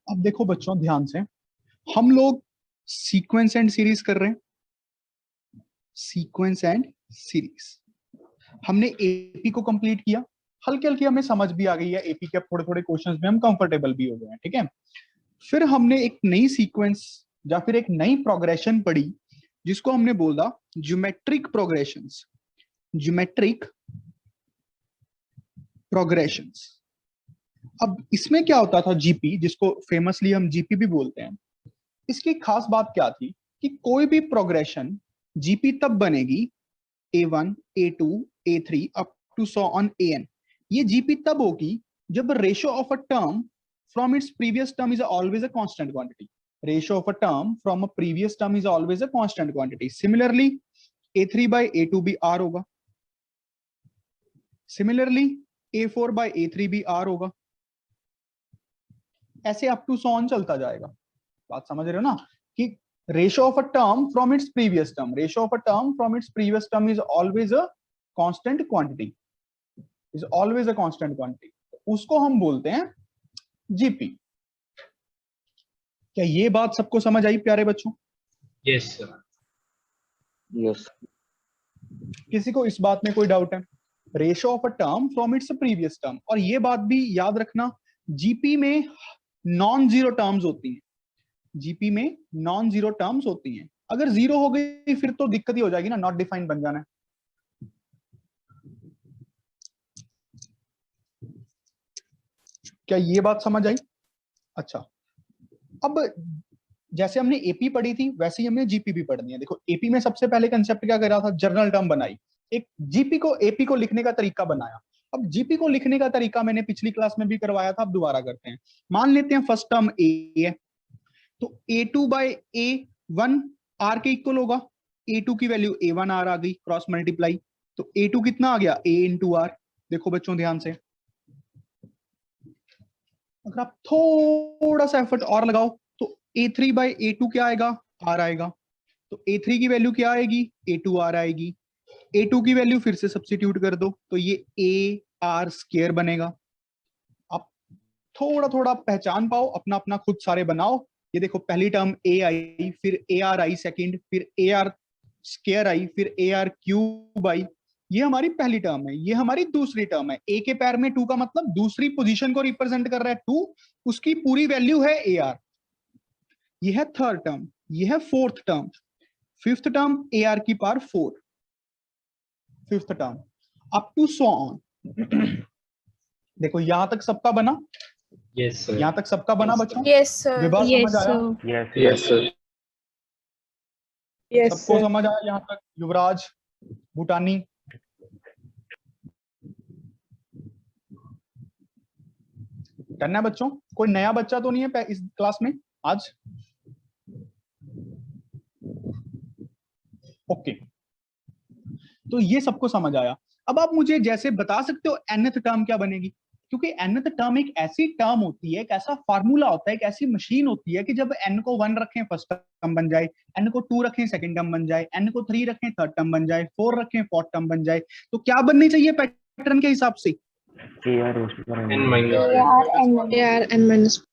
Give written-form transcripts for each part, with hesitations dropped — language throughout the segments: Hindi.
अब देखो बच्चों ध्यान से, हम लोग सीक्वेंस एंड सीरीज कर रहे हैं। सीक्वेंस एंड सीरीज हमने एपी को कंप्लीट किया, हल्की हल्की हमें समझ भी आ गई है एपी के, थोड़े थोड़े क्वेश्चंस में हम कंफर्टेबल भी हो गए हैं, ठीक है। फिर हमने एक नई सीक्वेंस या फिर एक नई प्रोग्रेशन पढ़ी जिसको हमने बोला ज्योमेट्रिक प्रोग्रेशंस। Geometric progressions. अब इसमें क्या होता था, जीपी, जिसको फेमसली हम जीपी भी बोलते हैं, इसकी खास बात क्या थी कि कोई भी प्रोग्रेशन जीपी तब बनेगी A1, A2, A3 up to so on AN। ये जीपी तब होगी जब ratio of a term from its previous term is always a constant quantity. Ratio of a term from a previous term is always a constant quantity. Similarly A3 by A2 भी R होगा, सिमिलरली A4 by A3 भी R होगा, ऐसे अप टू सो ऑन चलता जाएगा। बात समझ रहे हो ना, कि ratio of a term from its previous term, ratio of a term from its previous term is always a constant quantity, is always a constant quantity. उसको हम बोलते हैं जीपी। क्या ये बात सबको समझ आई प्यारे बच्चों? Yes sir. यस। किसी को इस बात में कोई डाउट है? Ratio of a term from its previous term. और ये बात भी याद रखना, जीपी में नॉन जीरो टर्म्स होती हैं। जीपी में नॉन जीरो टर्म्स होती हैं। अगर जीरो हो गई फिर तो दिक्कत ही हो जाएगी ना, नॉट डिफाइंड बन जाना है। क्या ये बात समझ आई? अच्छा, अब जैसे हमने एपी पढ़ी थी वैसे ही हमने जीपी भी पढ़नी है। देखो एपी में सबसे पहले कंसेप्ट क्या करा था, जनरल टर्म बनाई, एक जीपी को एपी को लिखने का तरीका बनाया। अब जीपी को लिखने का तरीका मैंने पिछली क्लास में भी करवाया था, अब दोबारा करते हैं। मान लेते हैं फर्स्ट टर्म ए है, तो A2 by A1 R के इक्वल होगा। A2 की वैल्यू A1 R आ गई, क्रॉस मल्टीप्लाई, तो A2 कितना आ गया, A इंटू R। देखो बच्चों ध्यान से, अगर आप थोड़ा सा एफर्ट और लगाओ तो A3 by A2 क्या आएगा, R आएगा। तो A3 की वैल्यू क्या आएगी, A2 R आएगी। A2 की वैल्यू फिर से सब्स्टिट्यूट कर दो तो ये AR स्क्वायर बनेगा। आप थोड़ा थोड़ा पहचान पाओ, अपना अपना खुद सारे बनाओ। ये देखो पहली टर्म A आई, फिर AR आई सेकंड, फिर AR स्क्वायर आई, फिर AR क्यूब आई। ये हमारी पहली टर्म है, ये हमारी दूसरी टर्म है। A के पैर में 2 का मतलब दूसरी पोजीशन को रिप्रेजेंट कर रहा है 2, उसकी पूरी वैल्यू है AR। ये है थर्ड टर्म, ये है fourth term. Fifth term AR की power 4, fifth term up to so on. देखो यहां तक सबका बना? Yes sir. यहां तक सबका बना बच्चों? Yes sir. विवाह समझ आया? यस। Yes sir. सबको समझ आया यहाँ तक? युवराज, भूटानी, करना है बच्चों? कोई नया बच्चा तो नहीं है इस क्लास में आज? ओके, तो ये सबको समझ आया। अब आप मुझे जैसे बता सकते हो nth टर्म क्या बनेगी? क्योंकि nth टर्म एक ऐसी टर्म होती है, एक ऐसा फार्मूला होता है, एक ऐसी मशीन होती है कि जब n को 1 रखें फर्स्ट टर्म बन जाए, n को 2 रखें सेकंड टर्म बन जाए, n को 3 रखें थर्ड टर्म बन जाए, 4 रखें फोर्थ टर्म बन जाए। तो क्या बननी चाहिए पैटर्न के हिसाब से? n minus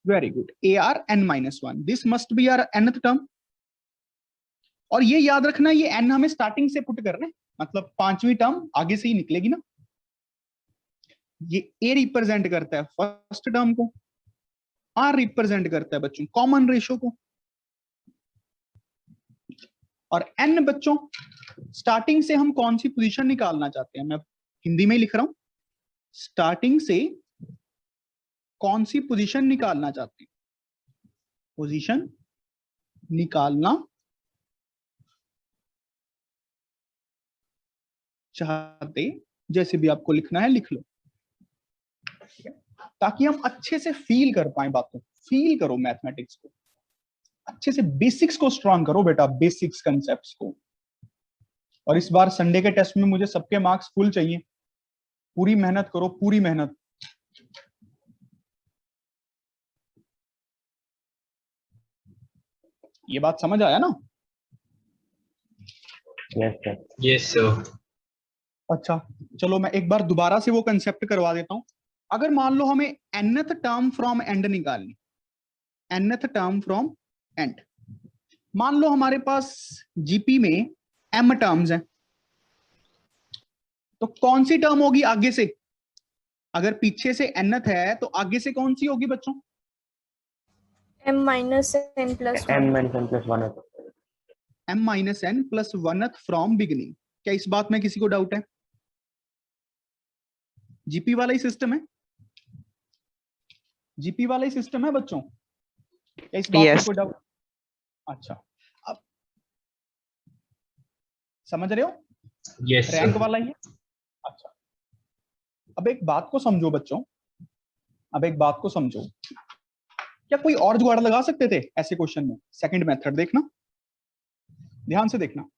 very good, AR n-1। This must be our nth term. और ये याद रखना, ये n हमें स्टार्टिंग से पुट करना है, मतलब पांचवी टर्म आगे से ही निकलेगी ना। ये A रिप्रेजेंट करता है फर्स्ट टर्म को, R रिप्रेजेंट करता है बच्चों कॉमन रेशियो को, और n बच्चों स्टार्टिंग से हम कौन सी पोजीशन निकालना चाहते हैं। मैं हिंदी में ही लिख रहा हूं, स्टार्टिंग से कौन सी पोजीशन निकालना चाहते हैं, पोजीशन निकालना चाहते, जैसे भी आपको लिखना है लिख लो, ताकि हम अच्छे से फील कर पाए बातों। फील करो मैथमेटिक्स को अच्छे से, बेसिक्स को स्ट्रॉन्ग करो बेटा, बेसिक्स कंसेप्ट्स को। और इस बार संडे के टेस्ट में मुझे सबके मार्क्स फुल चाहिए, पूरी मेहनत करो, पूरी मेहनत। ये बात समझ आया ना? Yes sir. अच्छा चलो मैं एक बार दोबारा से वो कंसेप्ट करवा देता हूं। अगर मान लो हमें nth टर्म फ्रॉम एंड निकालनी, nth टर्म फ्रॉम एंड। मान लो हमारे पास जीपी में m टर्म्स हैं, तो कौन सी टर्म होगी आगे से? अगर पीछे से nth है तो आगे से कौन सी होगी बच्चों? m minus n plus 1. m minus n plus 1 m minus n plus 1th from beginning. क्या इस बात में किसी को डाउट है? जीपी वाला ही सिस्टम है, जीपी वाला ही सिस्टम है बच्चों। क्या इस बात में कोई डाउट? अच्छा, अब समझ रहे हो? Yes, rank sir. वाला ही है। अच्छा, अब एक बात को समझो बच्चों, अब एक बात को समझो। क्या कोई और जुगाड़ लगा सकते थे ऐसे क्वेश्चन में? सेकंड मेथड देखना, ध्यान से देखना।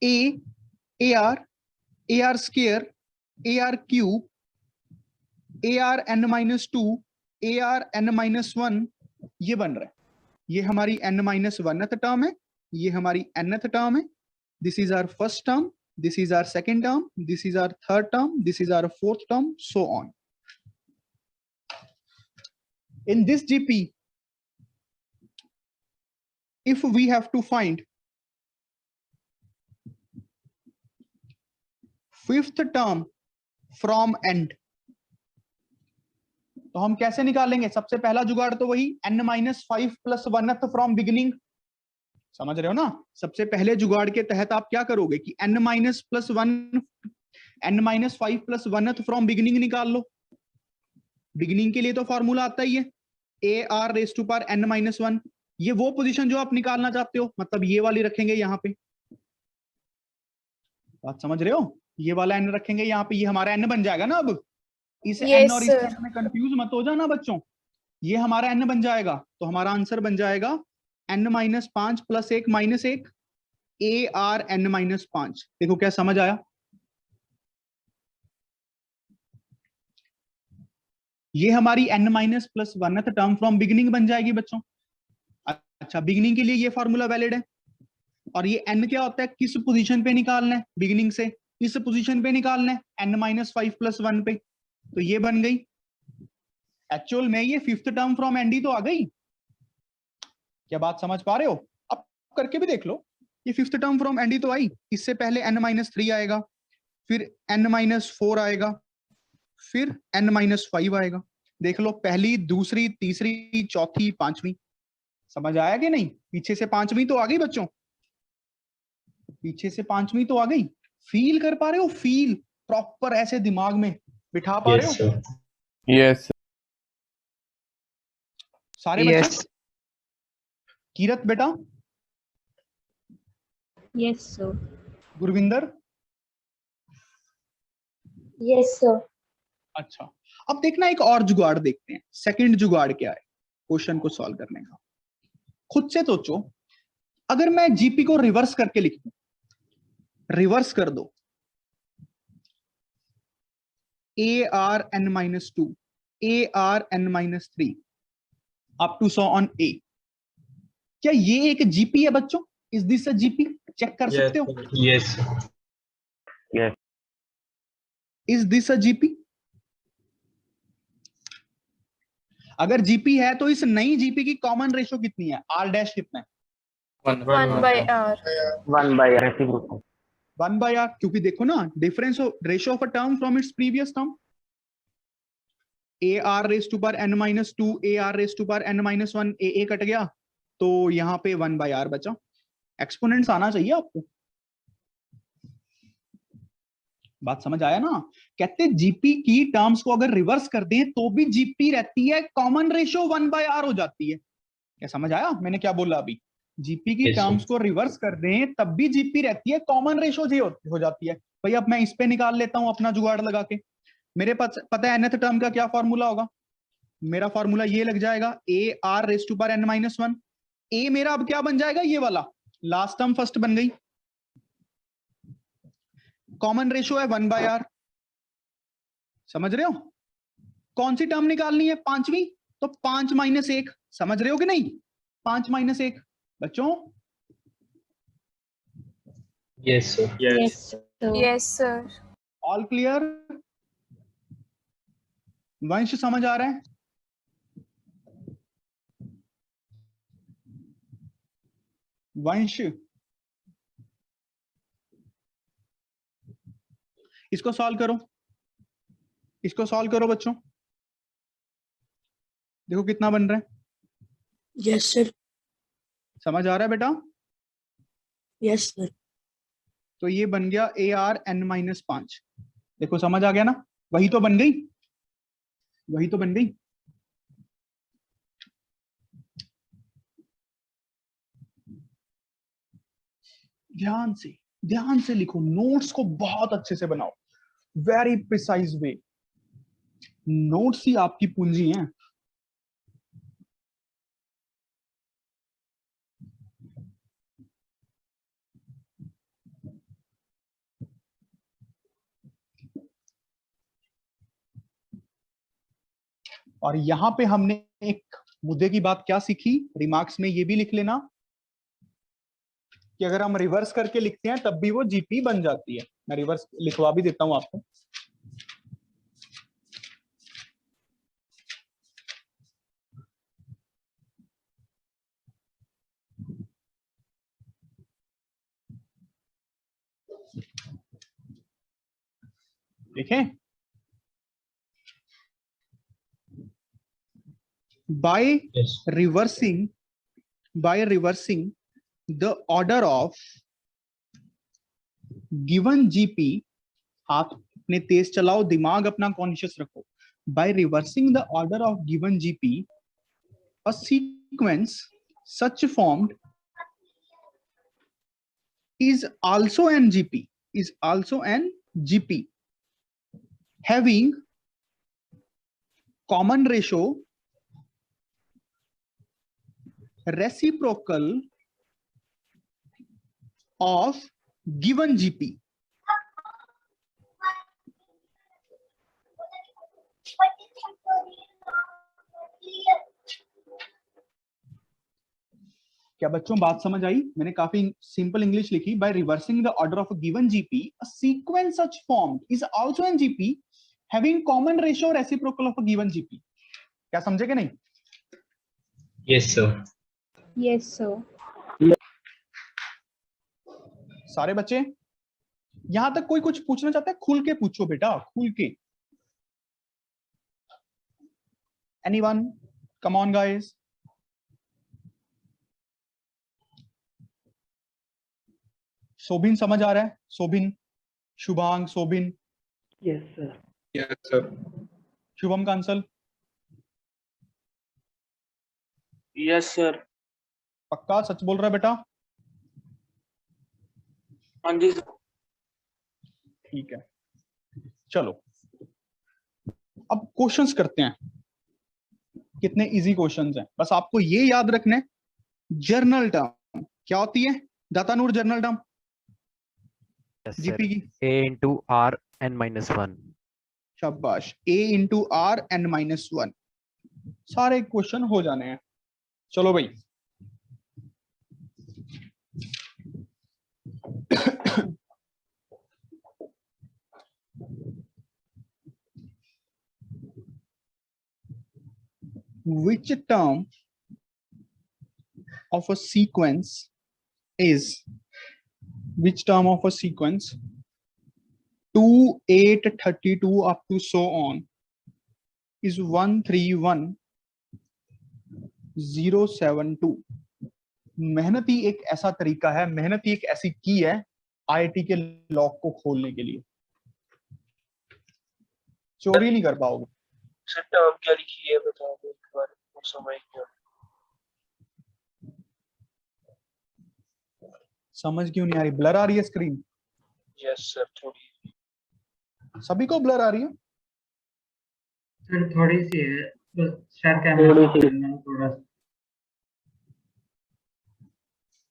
A are square, a r cube, a are N minus 2, A R N minus 1, ये बन रहा है। ये हमारी n माइनस 1th टर्म है, ये हमारी nth टर्म है। This is our first term, this is our second term, this is our third term, this is our fourth term, so on. In this GP, if we have to find fifth term from end, तो हम कैसे निकालेंगे? सबसे पहला जुगाड़ तो वही n minus 5 plus 1th from beginning. समझ रहे हो ना? सबसे पहले जुगाड़ के तहत आप क्या करोगे कि n minus plus 1, n minus 5 plus 1th from beginning निकाल लो। बिगिनिंग के लिए तो फॉर्मूला आता ही है, a are raise to power n minus 1। ये वो पोजीशन जो आप निकालना चाहते हो, मतलब ये वाली रखेंगे यहाँ पे। बात समझ रहे हो? ये वाला n रखेंगे यहाँ पे, ये हमारा n बन जाएगा ना। अब इस Yes, n और इस sir. n में कंफ्यूज मत हो जाना बच्चों, ये हमारा n बन जाएगा। तो हमारा आंसर बन जाएगा n minus 5 plus 1 minus 1, A R n minus 5। देखो क्या समझ आया? ये हमारी n minus plus 1th term from beginning बन जाएगी बच्चों। अच्छा, बिगिनिंग के लिए ये फॉर्मूला वैलिड है। और ये n क्या होता है? किस पोजीशन पे निकालना है? बिगिनिंग से इस पोजीशन पे निकालना है, n माइनस 5 प्लस 1 पे। तो ये बन गई। एक्चुअल में ये fifth term from and he तो आ गई। क्या बात समझ पा रहे हो? अब करके भी देख लो, ये fifth term from and he तो आई। इससे पहले n माइनस 3 आएगा, फिर n माइनस 4 आएगा, फिर n माइनस 5 आएगा। देख लो, पहली, दूसरी, तीसरी, चौथी, पांचवी। समझ आया कि नहीं? पीछे से पांचवी तो आ गई बच्चों, पीछे से पांचवी तो आ गई। फील कर पा रहे हो? फील प्रॉपर ऐसे दिमाग में बिठा पा रहे Yes, हो? sir. Yes. सारे Yes. बच्चे? कीरत बेटा, Yes, sir. Gurvinder, Yes, sir. अच्छा। अब देखना एक और जुगाड़ देखते हैं। सेकंड जुगाड़ क्या है क्वेश्चन को सॉल्व करने का? खुद से सोचो, अगर मैं जीपी को रिवर्स करके लिख दूं, रिवर्स कर दो, A are N minus 2, A R N minus 3 up to so on A, क्या ये एक जीपी है बच्चों? Is this a GP? Check कर Yes, सकते हो? sir. Yes, sir. Is this a GP? अगर जीपी है तो इस नई जीपी की कॉमन रेशो कितनी है? आर डैश कितना है? 1 by r. 1 by reciprocal 1 by r, क्योंकि देखो ना, difference ratio of a term from its previous term. A R raise to power n minus 2, A R raise to power n minus 1, a कट गया, तो यहाँ पे 1 बाय आर बचा। एक्सपोनेंट्स आना चाहिए आपको। बात समझ आया ना? कहते जीपी की टर्म्स को अगर रिवर्स कर दें तो भी जीपी रहती है, कॉमन रेशो 1 बाय आर हो जाती है। क्या समझ आया मैंने क्या बोला अभी? जीपी की Yes, sir. टर्म्स को रिवर्स कर दें तब भी जीपी रहती है, कॉमन रेशो हो जाती है। भाई अब मैं इस पे निकाल लेता हूं अपना जुगाड़ लगा के। मेरे पास पता है nth टर्म का क्या फॉर्मूला होगा? मेरा फॉर्मूला ये लग जाएगा, a are raise to power n minus 1। ए मेरा अब क्या बन जाएगा? ये वाला लास्ट टर्म फर्स्ट बन गई। कॉमन रेशो है 1 बाय आर। समझ रहे हो? कौन सी टर्म निकालनी है? पांचवी। तो 5 माइनस 1। समझ रहे हो कि नहीं? 5 माइनस 1 बच्चों। Yes, sir. Yes, sir. Yes, sir. All clear? वंश समझ आ रहा है? वंश, इसको सॉल्व करो, इसको सॉल्व करो बच्चों, देखो कितना बन रहा है। Yes sir. समझ आ रहा है बेटा? Yes sir. तो ये बन गया AR(n-5). देखो समझ आ गया ना, वही तो बन गई, वही तो बन गई। ध्यान से लिखो, नोट्स को बहुत अच्छे से बनाओ, वेरी प्रिसाइज वे। नोट्स ही आपकी पूंजी हैं। और यहां पे हमने एक मुद्दे की बात क्या सीखी, रिमार्क्स में ये भी लिख लेना कि अगर हम रिवर्स करके लिखते हैं तब भी वो जीपी बन जाती है। मैं रिवर्स लिखवा भी देता हूं आपको। देखें, by Yes. reversing the order of given GP, हाथ अपने तेज चलाओ, दिमाग अपना कॉन्शियस रखो। By reversing the order of given GP, a sequence such formed is also an GP having common ratio reciprocal of given GP. क्या बच्चों बात समझ आई? मैंने काफी सिंपल इंग्लिश लिखी। By reversing the order of a given GP, a sequence such formed is also an GP having common ratio reciprocal of a given GP. क्या समझे कि नहीं? Yes, sir. Yes, sir. सारे बच्चे यहां तक कोई कुछ पूछना चाहता है? खुल के पूछो बेटा, खुल के। Anyone? Come on guys. Sobin समझ आ रहा है? Sobin, Shubhang, Sobin, yes sir. Yes, sir. Shubham Kansal, yes sir. पक्का सच बोल रहा है बेटा? हाँ जी सर। ठीक है, चलो अब क्वेश्चंस करते हैं। कितने इजी क्वेश्चंस हैं, बस आपको ये याद रखना है। जर्नल टर्म क्या होती है दातानूर? जर्नल टर्म जीपी की A/R(n-1). शाबाश, A/R(n-1). सारे क्वेश्चन हो जाने हैं। चलो भाई which term of a sequence is 2, 8, 32 up to so on is 131072? मेहनती एक ऐसा तरीका है, मेहनती एक ऐसी की है आईआईटी के लॉक को खोलने के लिए, चोरी नहीं कर पाओगे। सर टर्म क्या लिखी है बता दो एक बार, वो समझ नहीं आया। समझ क्यों नहीं आ रही? ब्लर आ रही है स्क्रीन? यस सर थोड़ी। सभी को ब्लर आ रही है? सर थोड़ी सी है, बस शायद कैमरा थोड़ा।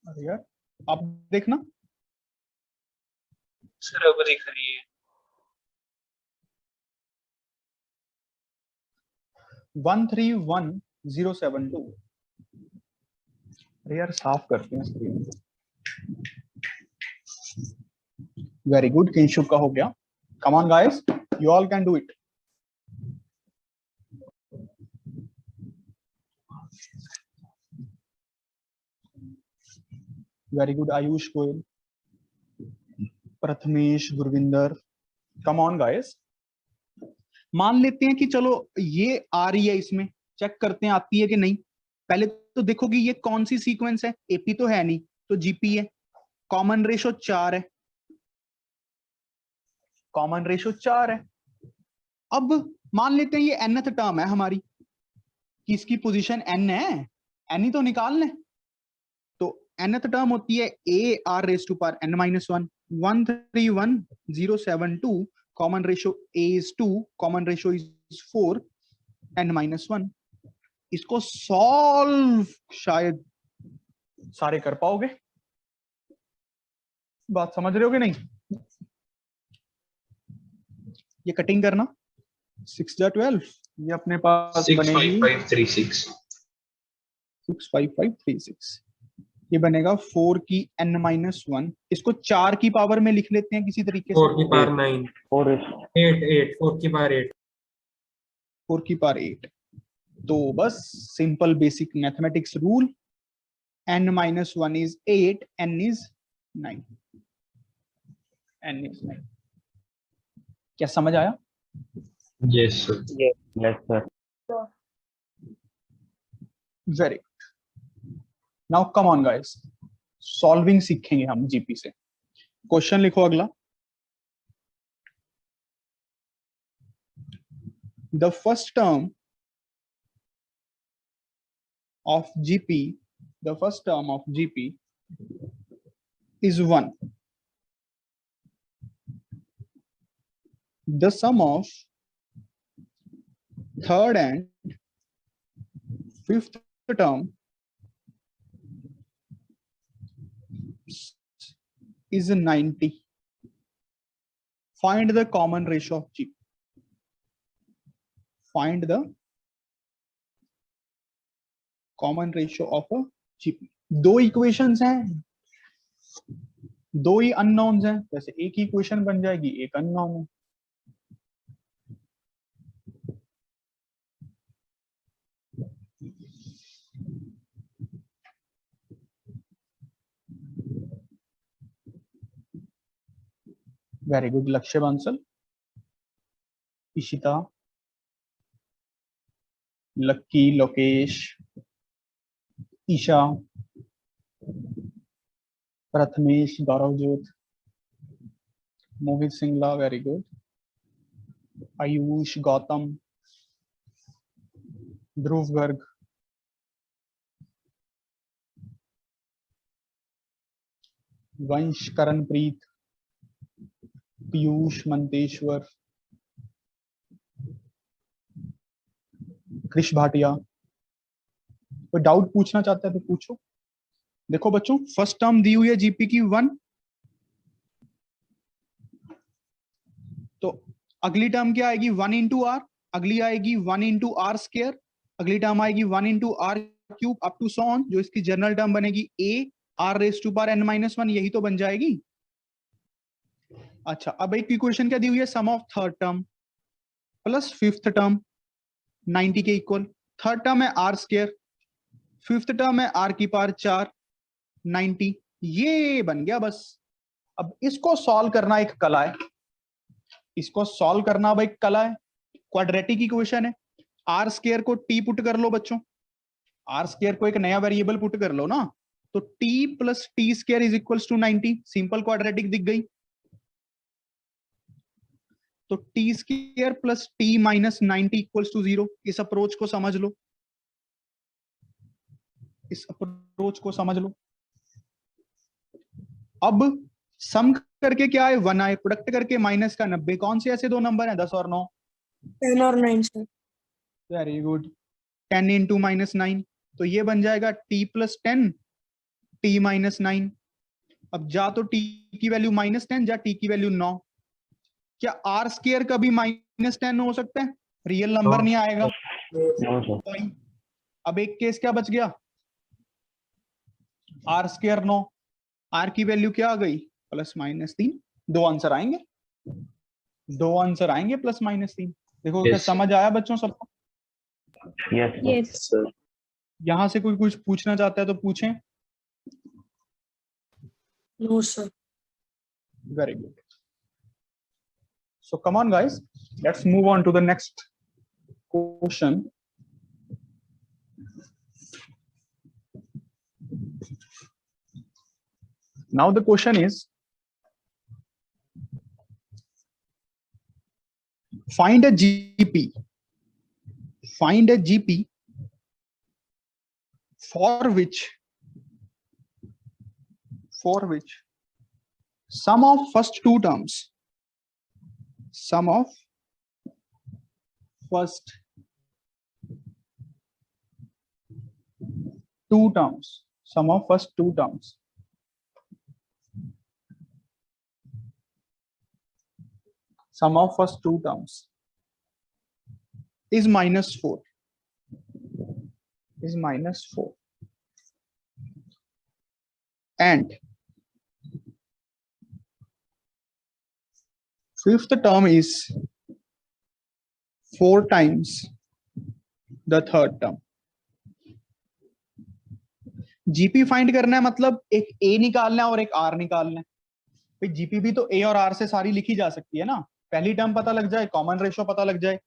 अरे यार आप देखना। सर अब दिख रही है। 131072। अरे यार साफ करते हैं स्क्रीन। वेरी गुड, किंशुक का हो गया। कम on guys, you all can do it. Very good Ayush Goyal, Prathamesh, Gurvinder. Come on guys, मान लेते हैं कि चलो ये आ रही है, इसमें चेक करते हैं आती है कि नहीं। पहले तो देखो कि ये कौन सी सीक्वेंस है, एपी तो है नहीं, तो जीपी है। कॉमन रेशो 4 है, कॉमन रेशो 4 है। अब मान लेते हैं ये nth टर्म है हमारी, कि इसकी पोजीशन n है, n ही तो निकालना है। तो nth टर्म होती है a r raise to power n minus 1, 131072, common ratio a is 2, common ratio is 4, n minus 1। इसको सॉल्व शायद सारे कर पाओगे, बात समझ रहे हो कि नहीं? ये कटिंग करना 6 जा 12, ये अपने पास बनेगी 65536। 65536। ये बनेगा 4 की n माइनस 1। इसको 4 की पावर में लिख लेते हैं किसी तरीके से। 4 की पावर 9, 4 8, 4 की पावर 8। 4 की पावर 8। तो बस simple basic mathematics rule, n minus 1 is 8, n is 9, n is 9। क्या समझ आया? Yes, sir. Yes, sir. Very good. Now come on guys, solving सीखेंगे हम जीपी से। क्वेश्चन लिखो अगला। The first term of GP, the first term of GP is 1. The sum of third and fifth term is 90. Find the common ratio of G. Find the common ratio of a GP. दो इक्वेशंस हैं, दो ही अननोन्स हैं, जैसे एक ही इक्वेशन बन जाएगी, एक अननोन है। वेरी गुड लक्ष्य बांसल, इशिता, लक्की, लोकेश, ईशा, प्रथमेश, गौरवजोत, मोहित सिंगला, वेरी गुड, आयुष, गौतम, ध्रुव गर्ग, वंश, करणप्रीत, पीयूष, मंतेश्वर, कृष भाटिया। कोई डाउट पूछना चाहता है तो पूछो। देखो बच्चों, फर्स्ट टर्म दी हुई है जीपी की 1, तो अगली टर्म क्या आएगी 1 इंटू आर, अगली आएगी 1 इंटू आर स्क्वायर, अगली टर्म आएगी 1 into r cube up to so on, जो इसकी जनरल टर्म बनेगी a r raise to power n minus 1, यही तो बन जाएगी। अच्छा, अब एक इक्वेशन क्या दी हुई है, sum of third term plus fifth term 90 के इक्वल। थर्ड टर्म है आर स्क्वायर, फिफ्थ टर्म है आर की पावर 4 90, ये बन गया बस। अब इसको सॉल्व करना एक कला है, इसको सॉल्व करना अब एक कला है। क्वाड्रेटिक इक्वेशन है, आर स्क्वायर को टी पुट कर लो बच्चों, आर स्क्वायर को एक नया वेरिएबल पुट कर लो ना, तो t plus t square is equals to 90। Simple quadratic दिख गई। तो t square plus t minus 90 equals to 0। इस अप्रोच को समझ लो, इस अप्रोच को समझ लो। अब सम करके क्या है 1 आए, प्रोडक्ट करके माइनस का 90। कौन से ऐसे दो नंबर हैं 10 और 9? 10 और 9 sir. Very good, 10 into minus 9, तो ये बन जाएगा टी प्लस 10 टी माइनस 9। अब जा तो टी की वैल्यू माइनस 10, जा टी की वैल्यू 9। क्या आर स्क्वायर का भी माइनस 10 हो सकता है? रियल नंबर नहीं आएगा। No, sir. अब एक केस क्या बच गया, आर स्क्वायर 9, आर की वैल्यू क्या आ गई प्लस माइनस 3। दो आंसर आएंगे, दो आंसर आएंगे प्लस माइनस 3। देखो क्या Yes. समझ आया बच्चों सबको? Yes, sir. Yes. यहां से कोई कुछ पूछना चाहता है तो पूछें। No, sir. Very good. So come on, guys. Let's move on to the next question. Now the question is, find a GP. Find a GP for which sum of first two terms, sum of first two terms, sum of first two terms sum of first two terms is -4, is -4, and fifth term is 4 times the third term. GP find करना है, मतलब एक ए निकालना है और एक आर निकालना है। भाई जीपी भी तो ए और आर से सारी लिखी जा सकती है ना, पहली टर्म पता लग जाए, कॉमन रेशो पता लग जाए।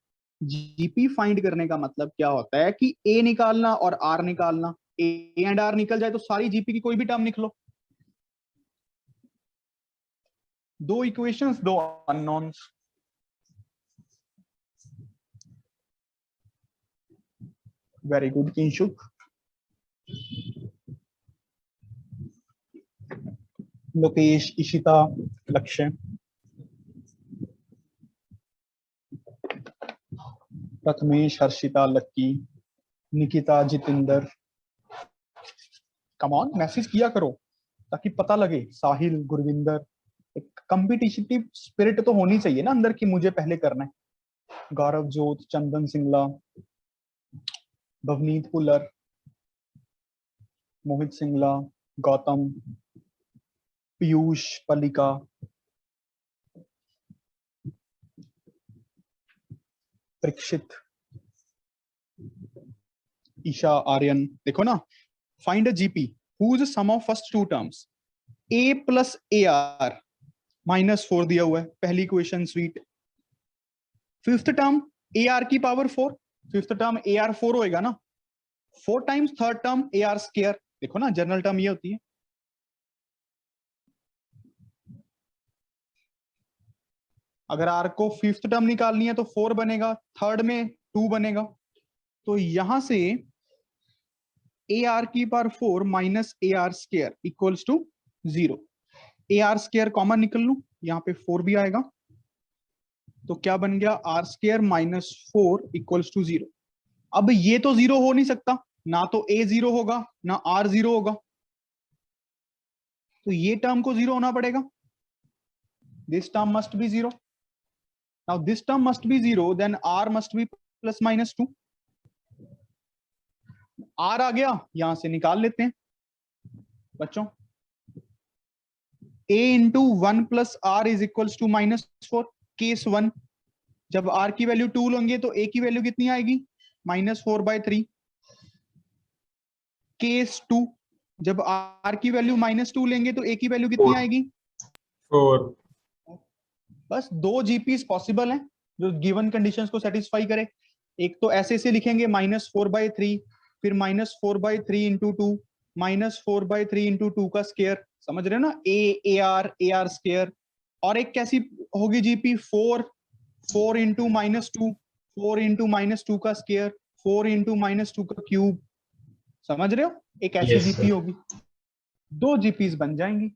जीपी फाइंड करने का मतलब क्या होता है कि ए निकालना और आर निकालना, ए एंड आर निकल जाए तो सारी जीपी की कोई भी टर्म निकलो। दो इक्वेशंस, दो unknowns. Very good Kinshuk. Lokesh, Ishita, Lakshya, Prathamesh, Harshita, Lucky, Nikita, Jitendra. Come on, message किया करो ताकि पता लगे। साहिल, गुरविंदर। एक कंपिटिटिव स्पिरिट तो होनी चाहिए ना अंदर की, मुझे पहले करना है। गौरव जोत, चंदन सिंगला, भवनीत पुलर, मोहित सिंगला, गौतम, पीयूष, पलिका, परीक्षित, ईशा, आर्यन। देखो ना, find a GP whose sum of first two terms A plus A R, -4 दिया हुआ है, पहली equation sweet. Fifth term A R की पावर 4, फिफ्थ टर्म ए आर 4 होएगा ना, 4 times third term A R square. देखो ना, जनरल टर्म ये होती है। अगर आर को फिफ्थ टर्म निकालनी है तो 4 बनेगा, थर्ड में 2 बनेगा, तो यहां से ए आर की power 4 minus a are square equals to 0। A are square common निकल लूं, यहाँ पे 4 भी आएगा, तो क्या बन गया, आर स्क्वायर -4 इक्वल्स टू 0। अब ये तो 0 हो नहीं सकता, ना तो ए 0 होगा ना आर 0 होगा, तो ये टर्म को 0 होना पड़ेगा। This term must be 0। Now this term must be 0, then r must be plus -2। r आ गया, यहां से निकाल लेते हैं बच्चों। a into 1 plus r is equals to -4। Case 1, जब r की वैल्यू 2 लेंगे तो a की वैल्यू कितनी आएगी, -4/3। केस 2, जब r की वैल्यू -2 लेंगे तो a की वैल्यू कितनी आएगी, 4। बस 2 जीपीस पॉसिबल हैं जो गिवन कंडीशंस को सेटिस्फाई करे। एक तो ऐसे लिखेंगे -4/3, फिर -4/3 इंटू 2, -4/3 इंटू 2 का स्क्वायर, समझ रहे हो ना, ए आर स्क्वायर। और एक कैसी होगी जीपी, 4 इंटू -2, 4 इंटू -2 का स्क्वायर, 4 इंटू -2 का क्यूब, समझ रहे हो, एक ऐसी Yes, जीपी sir. होगी। 2 जीपीस बन जाएंगी।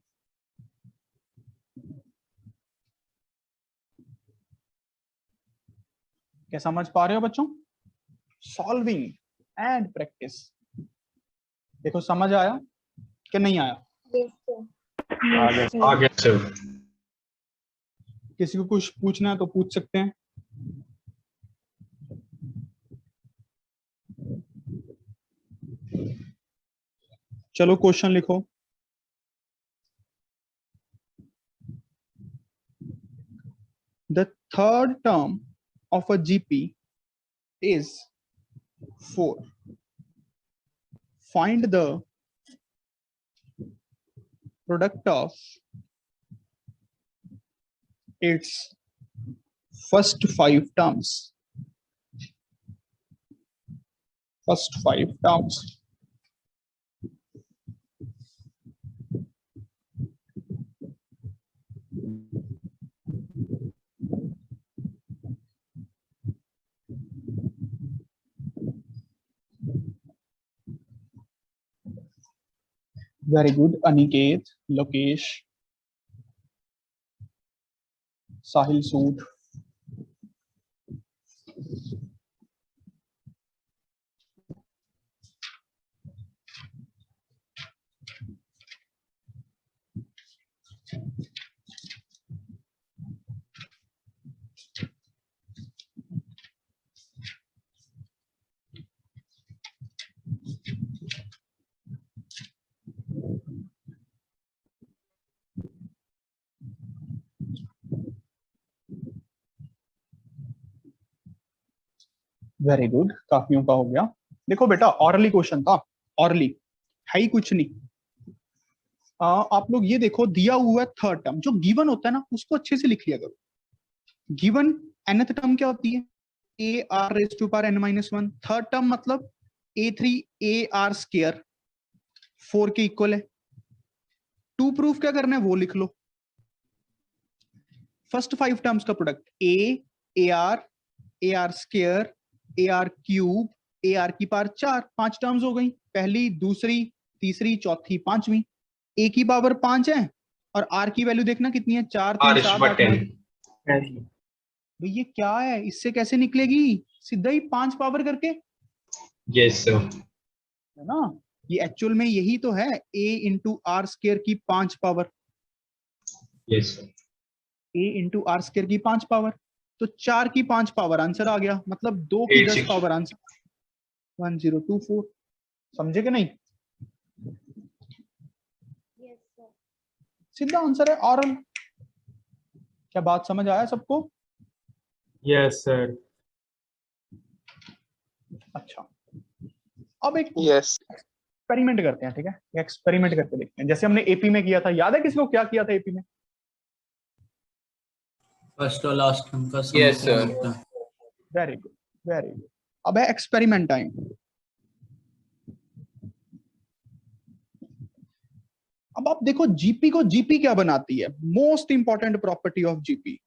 क्या समझ पा रहे हो बच्चों? Solving and practice. देखो समझ आया कि नहीं आया? आगे सर। किसी को कुछ पूछना है तो पूछ सकते हैं। चलो क्वेश्चन लिखो। The third term of a GP is 4. Find the product of its first 5 terms. First 5 terms. Very good. Aniket, Lokesh, Sahil Sood. Very good, काफियों का हो गया। देखो बेटा, ऑरली क्वेश्चन था, ऑरली है ही कुछ नहीं। आप लोग ये देखो, दिया हुआ है थर्ड टर्म, जो गिवन होता है ना उसको अच्छे से लिख लिया करो। गिवन nth टर्म क्या होती है? a r raised to power n-1। Third term मतलब a3 a r स्क्वायर 4 के इक्वल है। टू प्रूफ क्या करना है वो लिख लो। फर्स्ट 5 टर्म्स का product a r square AR cube AR की पावर 4, 5 टर्म्स हो गई। पहली, दूसरी, तीसरी, चौथी, पांचवी। A की पावर 5 है और R की वैल्यू देखना कितनी है, 4 3 7 8 9। भाई ये क्या है, इससे कैसे निकलेगी? सीधा ही 5 पावर करके। Yes sir. है ना, ये एक्चुअल में यही तो है, A इंटू आर स्क्वायर की 5 power. Yes sir. A into r square की 5 पावर, तो 4 की 5 पावर आंसर आ गया, मतलब 2 की 10 पावर आंसर 1024। समझे कि नहीं? सीधा आंसर है ऑरल। क्या बात समझ आया सबको? Yes sir. अच्छा, अब एक यस एक्सपेरिमेंट करते हैं, ठीक है? एक्सपेरिमेंट करके देखते हैं, जैसे हमने एपी में किया था। याद है किसी को क्या किया था एपी में? फर्स्ट और लास्ट टर्म का सम Yes, sir. करना। Very good, very good. अब है एक्सपेरिमेंट टाइम। अब आप देखो, जीपी को जीपी क्या बनाती है? Most important property of GP.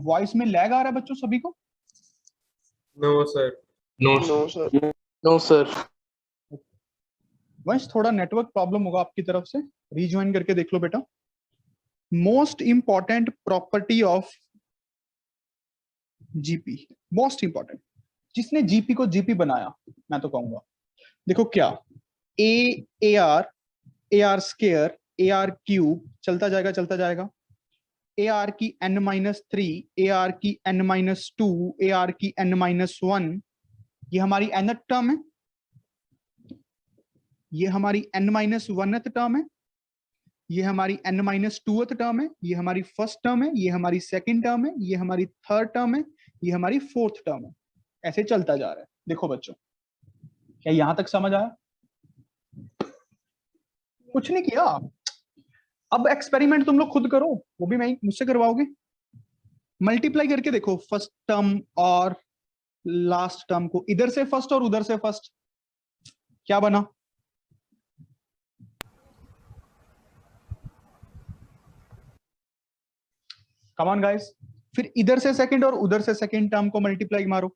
Voice में लैग आ रहा है बच्चों सभी को? No sir. No no sir no sir. Vansh, थोड़ा नेटवर्क प्रॉब्लम होगा आपकी तरफ से, रीज्वाइन करके देख लो बेटा। Most important property of GP, most important, जिसने जीपी को जीपी बनाया, मैं तो कहूंगा। देखो क्या, A R square AR cube चलता जाएगा चलता जाएगा। AR की n-3, AR की n-2, AR की n-1, ये हमारी nth टर्म है, ये हमारी n-1th टर्म है, ये हमारी n-2th टर्म है, ये हमारी फर्स्ट टर्म है, ये हमारी सेकंड टर्म है, ये हमारी थर्ड टर्म है, ये हमारी फोर्थ टर्म है। ऐसे चलता जा रहा है। देखो बच्चों, क्या यहां तक समझ आया? कुछ नहीं किया। अब एक्सपेरिमेंट तुम लोग खुद करो, वो भी मैं मुझसे करवाओगे। मल्टीप्लाई करके देखो फर्स्ट टर्म और लास्ट टर्म को, इधर से फर्स्ट और उधर से फर्स्ट, क्या बना? कम ऑन गाइस। फिर इधर से सेकंड और उधर से सेकंड टर्म को मल्टीप्लाई मारो,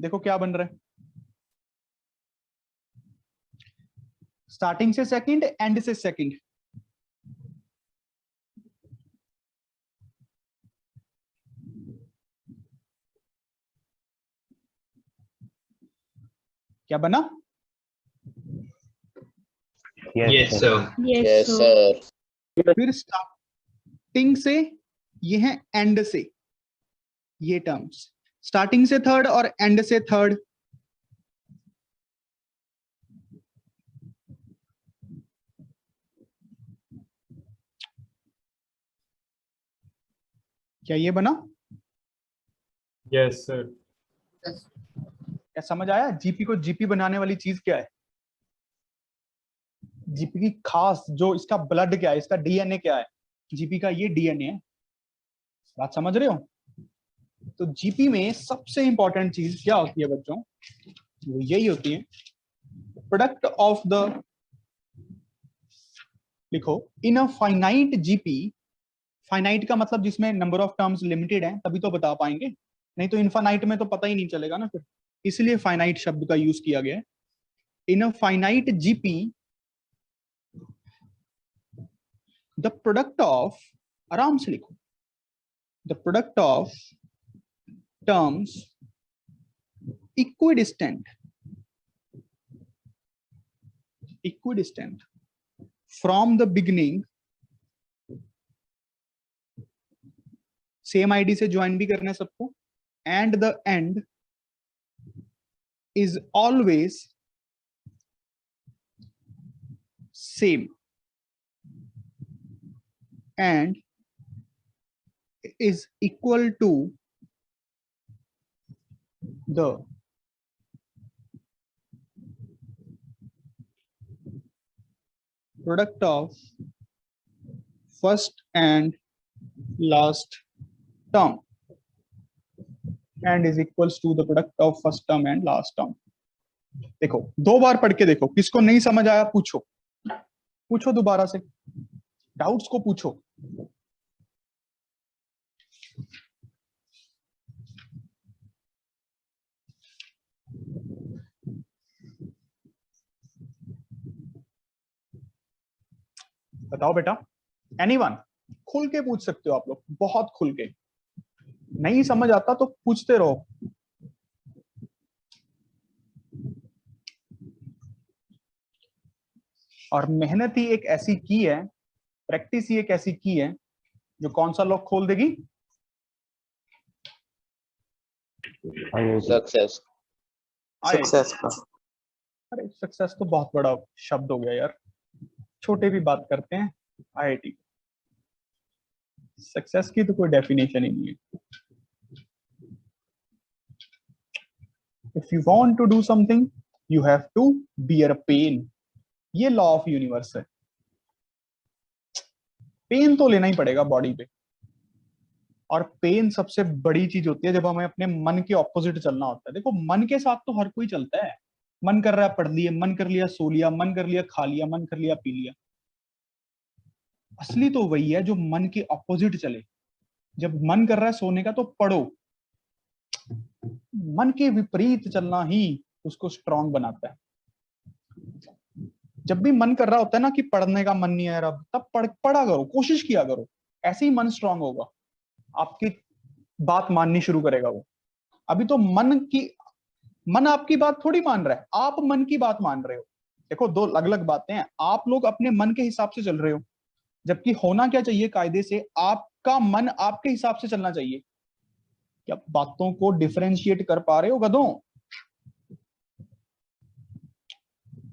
देखो क्या बन रहा है। स्टार्टिंग से सेकंड, एंड से सेकंड। क्या बना? Yes, sir. Yes, sir. फिर स्टार्टिंग से, ये है एंड से, ये टर्म्स स्टार्टिंग से थर्ड और एंड से थर्ड। क्या ये बना? Yes sir. क्या समझ आया? जीपी को जीपी बनाने वाली चीज क्या है? जीपी की खास जो इसका ब्लड क्या है, इसका डीएनए क्या है? जीपी का ये डीएनए है। बात समझ रहे हो? तो जीपी में सबसे इंपॉर्टेंट चीज क्या होती है बच्चों? वो यही होती है, प्रोडक्ट ऑफ द, लिखो, इन अ फाइनाइट जीपी। फाइनाइट का मतलब जिसमें नंबर ऑफ टर्म्स लिमिटेड है, तभी तो बता पाएंगे, नहीं तो इनफाइनाइट में तो पता ही नहीं चलेगा ना फिर, इसलिए फाइनाइट शब्द का यूज किया गया है। In a finite GP the product of, आराम से लिखो, the product of terms equidistant from the beginning, same ID से ज्वाइन भी करना है सबको, and the end is always same and is equal to the product of first and last term and is equals to the product of first term and last term. देखो, दो बार पढ़ के देखो, किसको नहीं समझ आया पूछो दोबारा से, डाउट्स को पूछो। बताओ बेटा, एनीवन? खुल के पूछ सकते हो आप लोग, बहुत खुल के। नहीं समझ आता तो पूछते रहो। और मेहनत ही एक ऐसी की है, प्रैक्टिस ही एक ऐसी की है जो कौन सा लॉक खोल देगी? सक्सेस। सक्सेस का। अरे सक्सेस तो बहुत बड़ा शब्द हो गया यार, छोटे भी बात करते हैं। आईआईटी सक्सेस की तो कोई डेफिनेशन ही नहीं है। If you want to do something you have to bear a pain, ये लॉ ऑफ यूनिवर्स है। पेन तो लेना ही पड़ेगा बॉडी पे, और पेन सबसे बड़ी चीज होती है जब हमें अपने मन के ऑपोजिट चलना होता है। देखो, मन के साथ तो हर कोई चलता है, मन कर रहा है पढ़ लिए, मन कर लिया सो लिया, मन कर लिया खा लिया, मन कर लिया पी लिया। असली तो वही है जो मन के ऑपोजिट चले। जब मन कर रहा है सोने का तो पढ़ो, मन के विपरीत चलना ही उसको स्ट्रांग बनाता है। जब भी मन कर रहा होता है ना कि पढ़ने का मन नहीं है अब, तब पढ़ा करो, कोशिश किया करो, ऐसे ही मन स्ट्रांग होगा, आपकी बात माननी शुरू करेगा वो। अभी तो मन आपकी बात थोड़ी मान रहा है, आप मन की बात मान रहे हो। देखो, दो अलग अलग बातें हैं। आप लोग अपने मन के हिसाब से चल रहे हो, जबकि होना क्या चाहिए कायदे से, आपका मन आपके हिसाब से चलना चाहिए। क्या बातों को डिफरेंशिएट कर पा रहे हो गधों?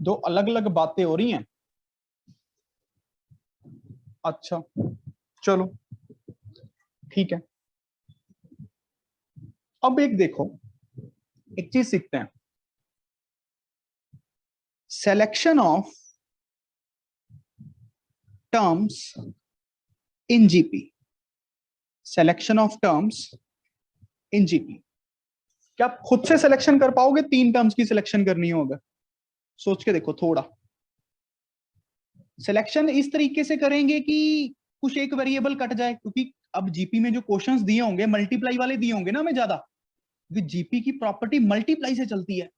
दो अलग अलग बातें हो रही हैं। अच्छा चलो ठीक है। अब एक देखो, एक चीज सीखते हैं, selection of terms in GP. Selection of terms in GP, क्या आप खुद से सिलेक्शन कर पाओगे? 3 टर्म्स की सिलेक्शन करनी होगा, सोच के देखो थोड़ा। सिलेक्शन इस तरीके से करेंगे कि कुछ एक वेरिएबल कट जाए, क्योंकि अब जीपी में जो क्वेश्चंस दिए होंगे मल्टीप्लाई वाले दिए होंगे ना हमें ज्यादा, क्योंकि जीपी की प्रॉपर्टी मल्टीप्लाई से चलती है।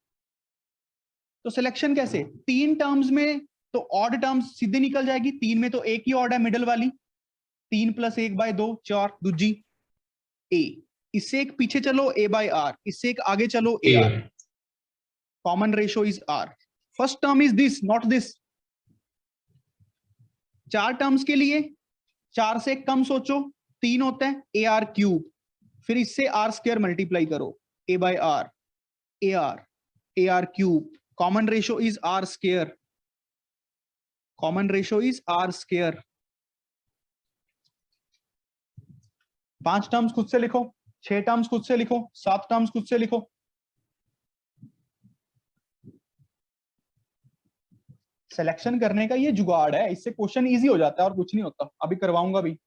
तो सिलेक्शन कैसे? 3 टर्म्स में तो ऑड टर्म्स सीधे निकल जाएगी, 3 में तो एक ही ऑड है मिडल वाली, 3 + 1/2 4, दूजी ए, इससे एक पीछे चलो a/r, इससे एक आगे चलो ar, common ratio is r, first term is this not this. 4 terms के लिए 4 से कम सोचो, 3 होता है ar³, फिर इससे r² मल्टीप्लाई करो, a/r ar³, common ratio is r², common ratio is r²। 5 terms खुद से लिखो, 6 टर्म्स खुद से लिखो, 7 टर्म्स खुद से लिखो। सिलेक्शन करने का ये जुगाड़ है, इससे क्वेश्चन इजी हो जाता है और कुछ नहीं होता। अभी करवाऊंगा भी।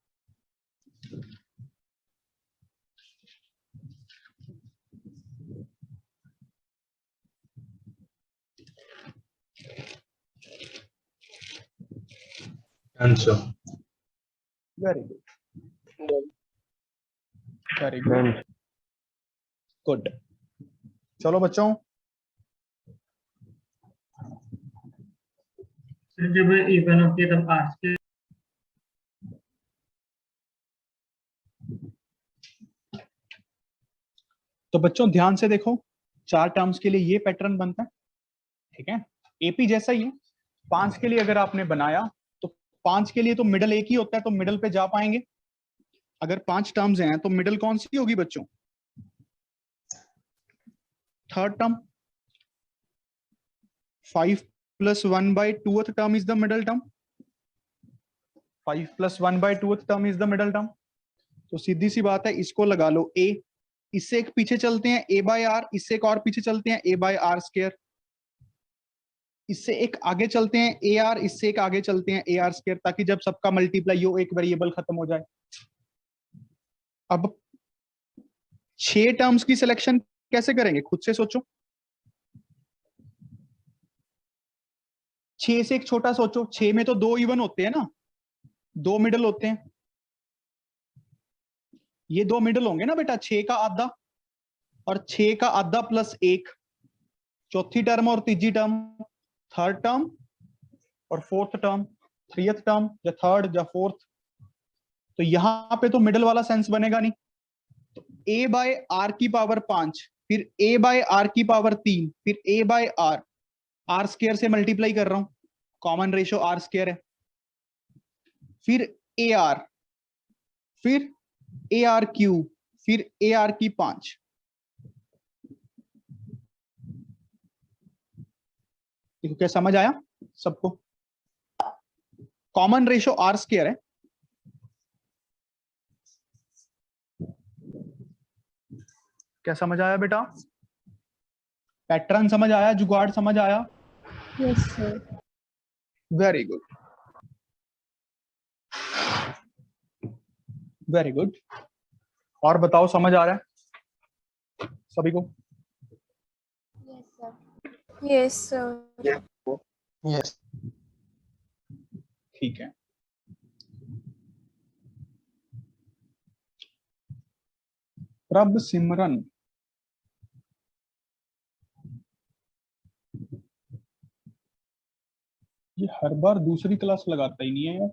Answer. Very good, very good, Done. Good. चलो बच्चों, सर जब इवन होती है तब आर के तो बच्चों ध्यान से देखो, 4 टर्म्स के लिए ये पैटर्न बनता है, ठीक है, एपी जैसा ही है। 5 के लिए अगर आपने बनाया तो 5 के लिए तो मिडल एक ही होता है, तो मिडल पे जा पाएंगे। अगर 5 टर्म्स हैं तो मिडल कौन सी होगी बच्चों? Third term. 5 + 1/2 term is the middle term. 5 + 1/2 term is the middle term. तो सीधी सी बात है, इसको लगा लो ए, इससे एक पीछे चलते हैं a/r, इससे एक और पीछे चलते हैं a/r², इससे एक आगे चलते हैं ar, इससे एक आगे चलते हैं ar², ताकि जब सबका मल्टीप्लाई हो एक वेरिएबल खत्म हो जाए। अब 6 टर्म्स की सिलेक्शन कैसे करेंगे, खुद से सोचो। 6 से एक छोटा सोचो। 6 में तो 2 इवन होते हैं ना, 2 मिडल होते हैं। ये 2 मिडल होंगे ना बेटा, 6 का आधा और 6 का आधा + 1, चौथी टर्म और तीसरी टर्म, थर्ड टर्म और फोर्थ टर्म, थ्रीथ टर्म या थर्ड या फोर्थ। तो यहां पे तो मिडल वाला सेंस बनेगा नहीं। तो a/r⁵ 5, फिर a/r⁵ 3, फिर a/r, r² से मल्टीप्लाई कर रहा हूं, कॉमन रेशो r² है, फिर ar, फिर ar³, फिर ar⁵ देखो क्या समझ आया सबको? कॉमन रेशो r² है। क्या समझ आया बेटा? पैटर्न समझ आया? जुगाड़ समझ आया? Yes, sir. Very good, very good. और बताओ, समझ आ रहा है सभी को? Yes, sir. यस, ठीक है। प्रभ सिमरन, ये हर बार दूसरी क्लास लगाता ही नहीं है यार।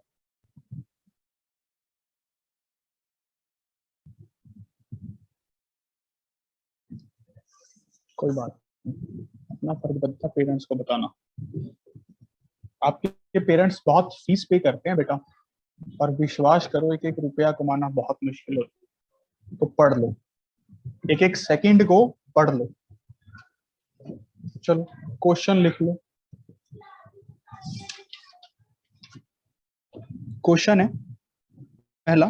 कोई बात नहीं, अपना फर्ज बनता है पेरेंट्स को बताना। आपके पेरेंट्स बहुत फीस पे करते हैं बेटा, और विश्वास करो 1-1 रुपया कमाना बहुत मुश्किल होता है। तो पढ़ लो, 1-1 सेकंड को पढ़ लो। चलो क्वेश्चन लिख लो। क्वेश्चन है पहला,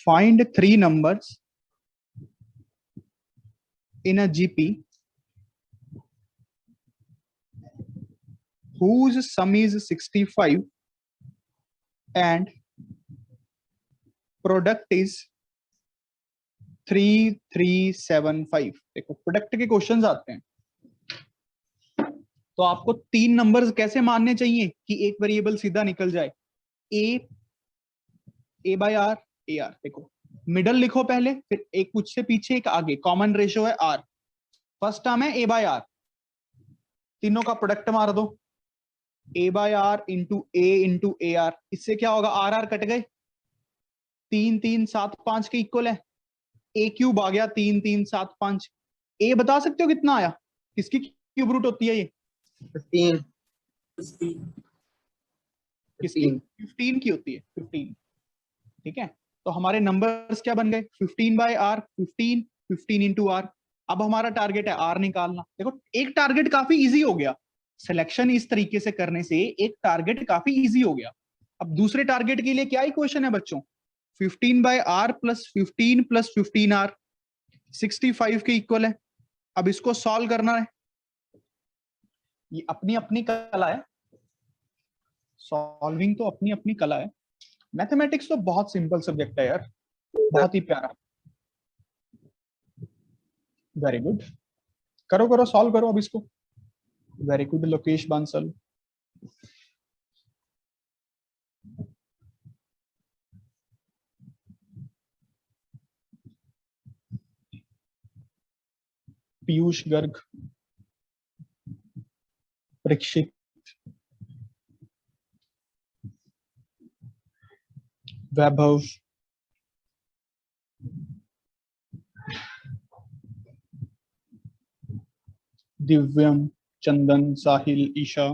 find 3 numbers in a GP whose sum is 65 and product is 3375। देखो प्रोडक्ट के क्वेश्चंस आते हैं, तो आपको 3 नंबर्स कैसे मानने चाहिए कि एक वेरिएबल सीधा निकल जाए। a/r, ar। देखो मिडल लिखो पहले, फिर एक कुछ से पीछे एक आगे, कॉमन रेशो है r। फर्स्ट टर्म है a/r, तीनों का प्रोडक्ट मार दो, a/r into a into ar। इससे क्या होगा, r कट गए, 3 3 7 5 के इक्वल है। a³ आ गया 3 3 7 5। a बता सकते हो कितना आया? किसकी क्यूब रूट होती है ये? 15 किसकी? 15 की होती है, 15। ठीक है, तो हमारे नंबर्स क्या बन गए? 15/r, 15, 15 into r। अब हमारा टारगेट है r निकालना। देखो एक टारगेट काफी इजी हो गया, सिलेक्शन इस तरीके से करने से एक टारगेट काफी इजी हो गया। अब दूसरे टारगेट के लिए क्या इक्वेशन है बच्चों? 15/r + 15 + 15r 65 के इक्वल है। अब इसको सॉल्व करना है, ये अपनी अपनी कला है, सॉल्विंग तो अपनी अपनी कला है। मैथमेटिक्स तो बहुत सिंपल सब्जेक्ट है यार, बहुत ही प्यारा। वेरी गुड, करो करो सॉल्व करो अब इसको। Very good Lokesh Bansal. Piyush Garg, Parikshit, Vaibhav, Divyam, Chandan, Sahil, Isha,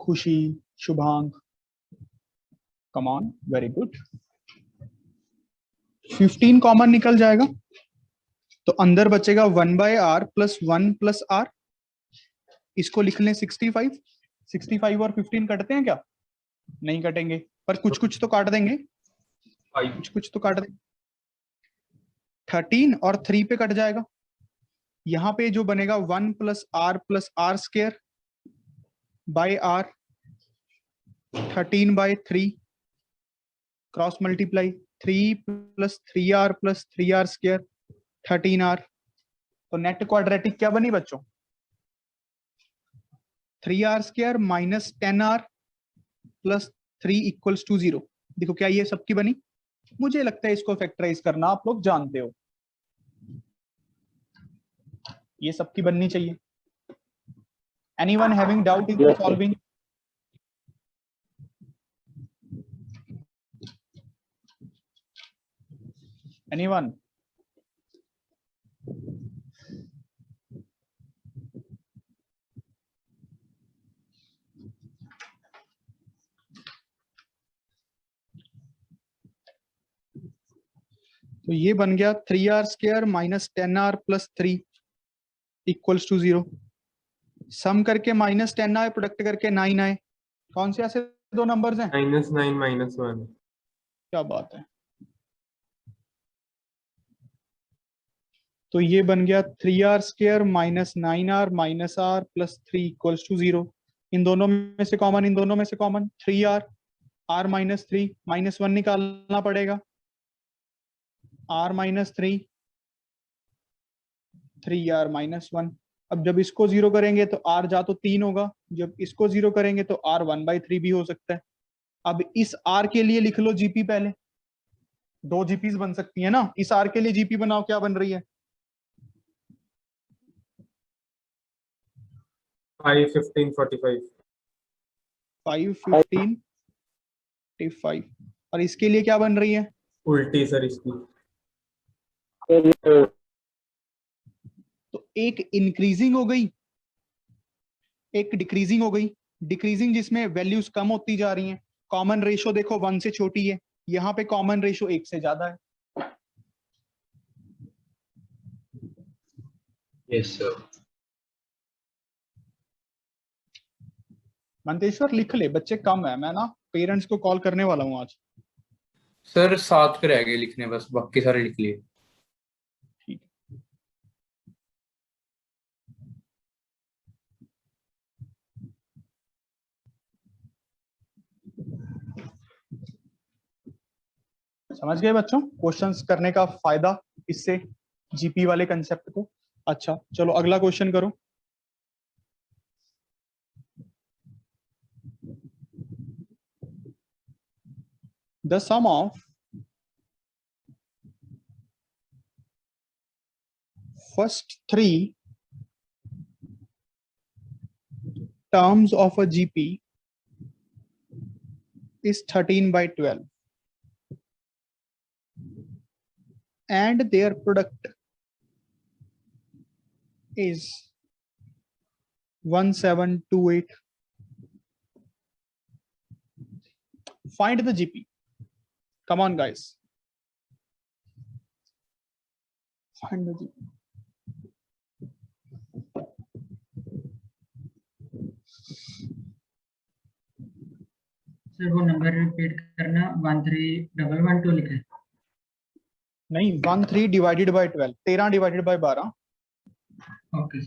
Khushi, Shubhang, come on, very good. 15 common निकल जाएगा तो अंदर बचेगा 1/r प्लस 1 प्लस r। इसको लिख लें 65। 65 और 15 कटते हैं क्या? नहीं कटेंगे, पर कुछ कुछ तो काट देंगे, कुछ कुछ तो काट देंगे। 13 और 3 पे कट जाएगा। यहाँ पे जो बनेगा 1 plus r square by r, 13/3 cross multiply 3 plus 3r plus 3r square 13r। तो नेट क्वाड्रेटिक क्या बनी बच्चों? 3r square minus 10r plus 3 equals to 0। देखो क्या ये सबकी बनी? मुझे लगता है इसको फैक्टराइज करना आप लोग जानते हो, ये सबकी बननी चाहिए। Anyone having doubt in solving? Anyone? तो ये बन गया 3r square minus 10r plus 3 equals to 0। Sum करके माइनस 10 आए, प्रोडक्ट करके 9 आए। कौन से ऐसे दो नंबर्स हैं? -9 -1। क्या बात है। तो ये बन गया 3r square minus 9r minus r plus 3 equals to 0। इन दोनों में से कॉमन, इन दोनों में से common 3r, r minus 3 minus 1 निकालना पड़ेगा, r माइनस 3 3r माइनस 1। अब जब इसको 0 करेंगे तो r जा तो 3 होगा, जब इसको 0 करेंगे तो r 1/3 भी हो सकता है। अब इस r के लिए लिख लो जीपी, पहले 2 जीपीस बन सकती है ना। इस r के लिए जीपी बनाओ, क्या बन रही है? 5 15 45। 5 15 45। और इसके लिए क्या बन रही है? उल्टी सर इसकी। तो एक इंक्रीजिंग हो गई, एक डिक्रीजिंग हो गई। डिक्रीजिंग जिसमें वैल्यूज कम होती जा रही हैं। कॉमन रेशो देखो 1 से छोटी है, यहाँ पे कॉमन रेशो 1 से ज्यादा है। Yes, sir. मंतेश्वर लिख ले, बच्चे कम है, मैं ना पेरेंट्स को कॉल करने वाला हूँ आज। सर 7 के रह गए लिखने, बस बाकी सारे लिख लिए। ठीक। समझ गए बच्चों क्वेश्चंस करने का फायदा इससे, जीपी वाले कंसेप्ट को? अच्छा चलो अगला क्वेश्चन करो। The sum of first 3 terms of a GP is 13/12 and their product is 1728. Find the GP. Come on guys. Find the GP. Sir वो नंबर रिपीट करना, 131112 लिखे। नहीं 13 divided by 12, 13 divided by 12। Okay.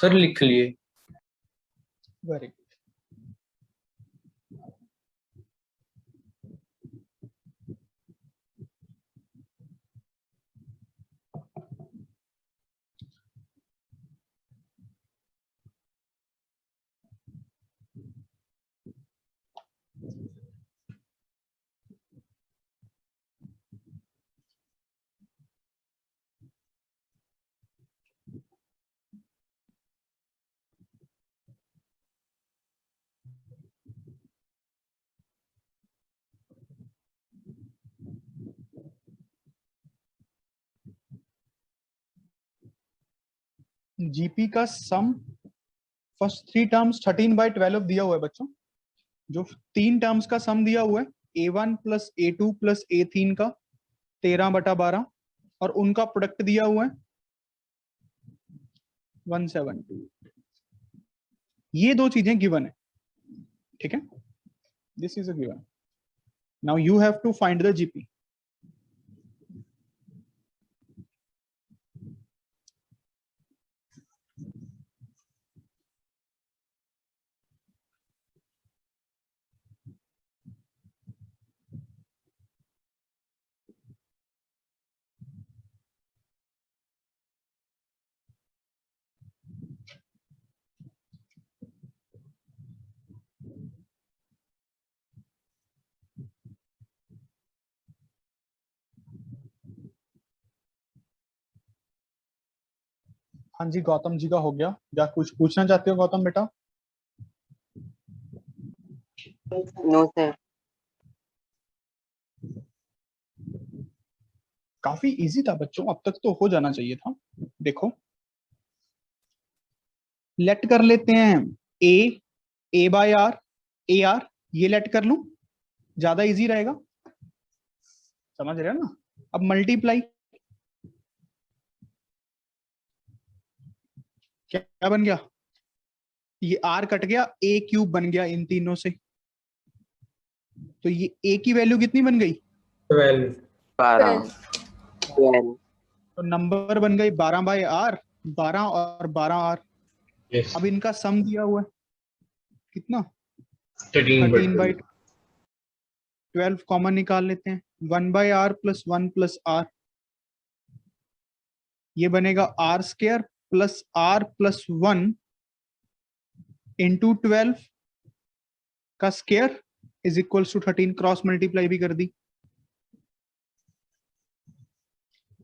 Sir लिख लिए। Very good. जीपी का सम फर्स्ट 3 टर्म्स 13/12 दिया हुआ है बच्चों। जो 3 टर्म्स का सम दिया हुआ है a1 plus a2 plus a3 का 13/12 और उनका प्रोडक्ट दिया हुआ है 172। ये दो चीजें गिवन है, ठीक है, this is a given. Now you have to find the GP. हाँ जी, गौतम जी का हो गया। क्या कुछ पूछना चाहते हो गौतम बेटा? No sir. काफी इजी था बच्चों, अब तक तो हो जाना चाहिए था। देखो लेट कर लेते हैं a by r a r, ये लेट कर लूं, ज्यादा इजी रहेगा, समझ रहे हो ना। अब मल्टीप्लाई, क्या बन गया, ये r कट गया, a क्यूब बन गया इन तीनों से। तो ये a की वैल्यू कितनी बन गई? 12। 12। तो नंबर बन गई 12/r, 12 और 12r। Yes. अब इनका सम दिया हुआ है कितना? 13/12 कॉमन निकाल लेते हैं, 1/r प्लस 1 प्लस r, ये बनेगा r square plus r plus 1 into 12 का square is equals to 13। Cross multiply भी कर दी।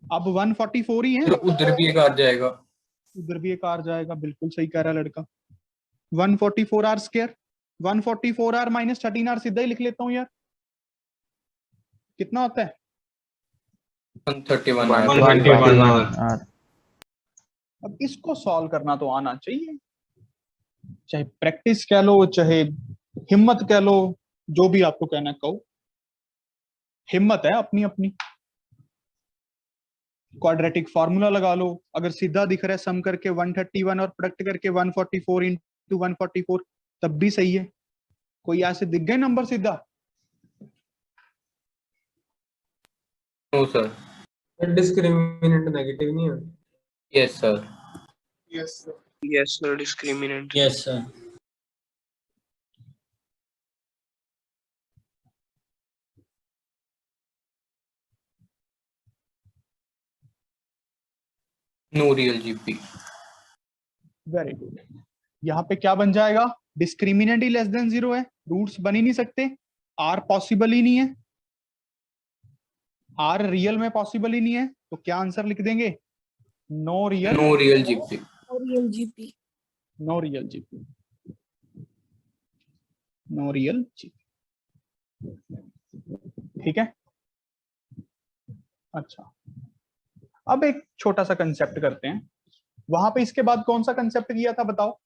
अब 144 ही है, तो उधर भी एक आ जाएगा। उधर भी एक r जाएगा, बिल्कुल सही कह रहा है लड़का। 144r square, 144r minus 13r सीधा ही लिख लेता हूं यार, कितना होता है? 131 121 अब इसको सॉल्व करना तो आना चाहिए, चाहे प्रैक्टिस कह लो, चाहे हिम्मत कह लो, जो भी आपको कहना है कहो, हिम्मत है अपनी अपनी। क्वाड्रेटिक फार्मूला लगा लो, अगर सीधा दिख रहा है सम करके 131 और प्रोडक्ट करके 144 इंटू 144 तब भी सही है। कोई ऐसे दिख गए नंबर सीधा? No sir. डिस्क्रिमिनेंट नेगेटिव नहीं है। Yes sir. Yes sir discriminant. Yes sir. No real GP. Very good. यहाँ पे क्या बन जाएगा? डिस्क्रिमिनेंट ही लेस देन 0 है, रूट्स बन ही नहीं सकते, आर पॉसिबल ही नहीं है, आर रियल में पॉसिबल ही नहीं है, तो क्या आंसर लिख देंगे? No real GP. Real GP. No real GP, no real GP, ठीक है। अच्छा, अब एक छोटा सा कंसेप्ट करते हैं। वहां पे इसके बाद कौन सा कंसेप्ट किया था बताओ?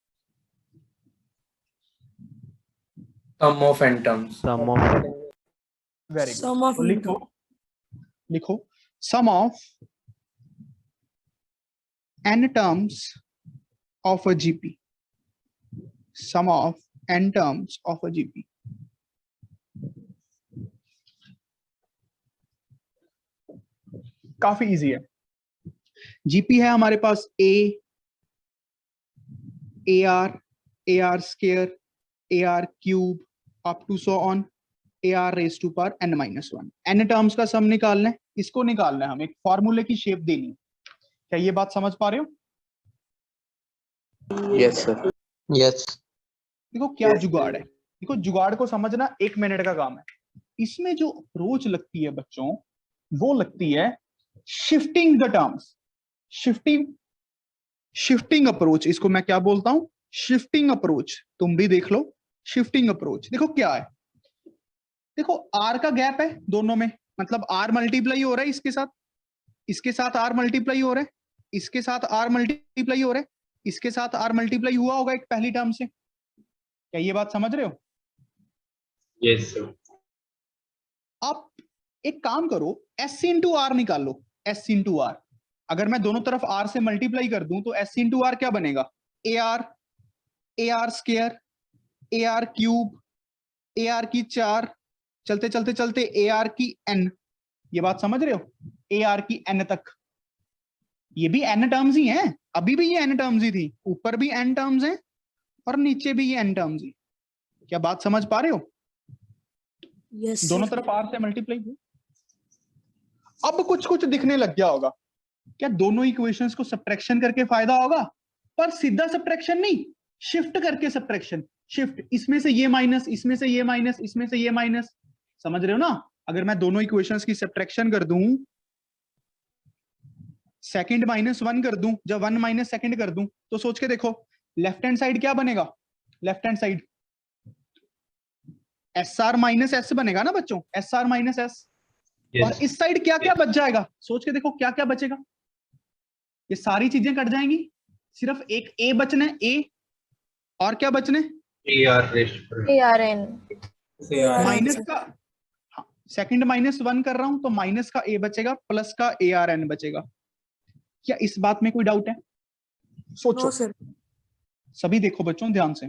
Sum of N terms. Very Sum good. of तो लिखो sum of n terms of a GP, sum of n terms of a GP. काफी इजी है। जीपी है हमारे पास a, AR square, AR cube up to so on AR raised to power n minus 1। n terms का सम निकालना है, इसको निकालना है, हम एक फॉर्मूले की शेप देनी है। क्या ये बात समझ पा रहे हो? Yes, sir. Yes. देखो क्या जुगाड़ है, देखो जुगाड़ को समझना 1 मिनट का काम है। इसमें जो अप्रोच लगती है बच्चों, वो लगती है shifting the terms, shifting approach. इसको मैं क्या बोलता हूं? Shifting approach. तुम भी देख लो शिफ्टिंग अप्रोच। देखो क्या है, देखो आर का गैप है दोनों में, मतलब आर मल्टीप्लाई हो रहा है इसके साथ, इसके साथ आर मल्टीप्लाई हो रहा है, इसके साथ आर मल्टीप्लाई हो रहा है, इसके साथ आर मल्टीप्लाई हुआ होगा एक पहली टर्म से। क्या ये बात समझ रहे हो? Yes, sir. आप एक काम करो, s इंटू आर निकाल लो, s इंटू आर। अगर मैं दोनों तरफ r से मल्टीप्लाई कर दूं तो s इंटू आर क्या बनेगा? AR square, AR cube, AR की 4, चलते चलते चलते AR की n। ये बात समझ रहे हो? AR की n तक। ये भी n टर्म्स ही हैं, अभी भी ये n टर्म्स ही थी, ऊपर भी n टर्म्स हैं और नीचे भी ये n टर्म्स ही। क्या बात समझ पा रहे हो? Yes, दोनों sir. तरफ r से मल्टीप्लाई हुआ। अब कुछ कुछ दिखने लग गया होगा। क्या दोनों इक्वेशंस को सब्ट्रैक्शन करके फायदा होगा? पर सीधा सब्ट्रैक्शन नहीं, शिफ्ट करके सब्ट्रैक्शन। शिफ्ट, इसमें से ये माइनस, इसमें से ये माइनस, इसमें से ये माइनस। समझ रहे हो ना? अगर मैं दोनों इक्वेशंस की सब्ट्रैक्शन कर दूं, सेकंड माइनस 1 कर दूं, जब 1 माइनस सेकंड कर दूं, तो सोच के देखो लेफ्ट हैंड साइड क्या बनेगा? Left hand side SR minus S बनेगा ना बच्चों, SR माइनस S। और Yes. इस साइड क्या क्या बच जाएगा? सोच के देखो क्या क्या बचेगा। ये सारी चीजें कट जाएंगी, सिर्फ एक A बचना है, A। और क्या बचने? AR raised to power. ARN। Minus का, सेकंड माइनस 1 कर रहा हूं तो माइनस का A बचेगा, प्लस का ARN बचेगा। क्या इस बात में कोई डाउट है? सोचो। No, sir. सभी देखो बच्चों ध्यान से।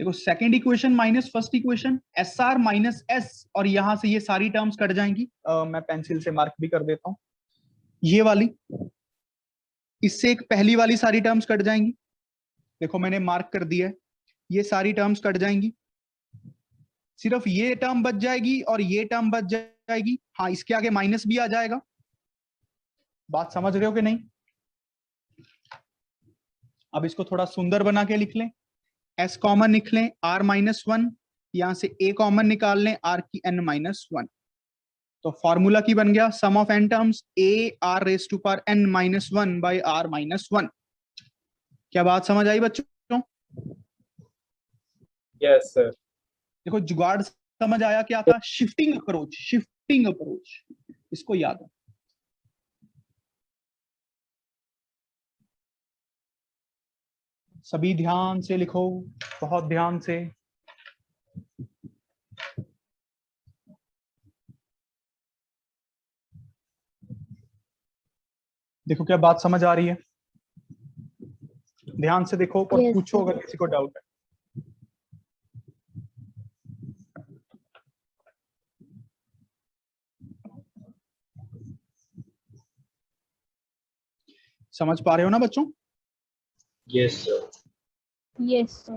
देखो second equation minus first equation, SR minus S, और यहां से ये सारी टर्म्स कट जाएंगी। मैं पेंसिल से मार्क भी कर देता हूं, ये वाली, इससे एक पहली वाली सारी टर्म्स कट जाएंगी। देखो मैंने मार्क कर दिया है, ये सारी टर्म्स कट जाएंगी, सिर्फ ये टर्म बच जाएगी और ये टर्म बच जाएगी। हाँ, इसके आगे माइनस भी आ जाएगा। बात समझ रहे हो कि नहीं? अब इसको थोड़ा सुंदर बना के लिख लें। S कॉमन लिख लें, R माइनस 1, यहां से A कॉमन निकाल लें, R की n माइनस 1। तो फॉर्मूला की बन गया sum of n terms A R raise to power n minus 1 by R minus 1। क्या बात समझ आई बच्चों? Yes, sir. देखो जुगाड़ समझ आया क्या था? शिफ्टिंग अप्रोच, शिफ्टिंग अप्रोच, इसको याद है। सभी ध्यान से लिखो, बहुत ध्यान से। देखो क्या बात समझ आ रही है? ध्यान से देखो और Yes, पूछो sir. अगर किसी को डाउट है। समझ पा रहे हो ना बच्चों? Yes, sir. Yes, sir.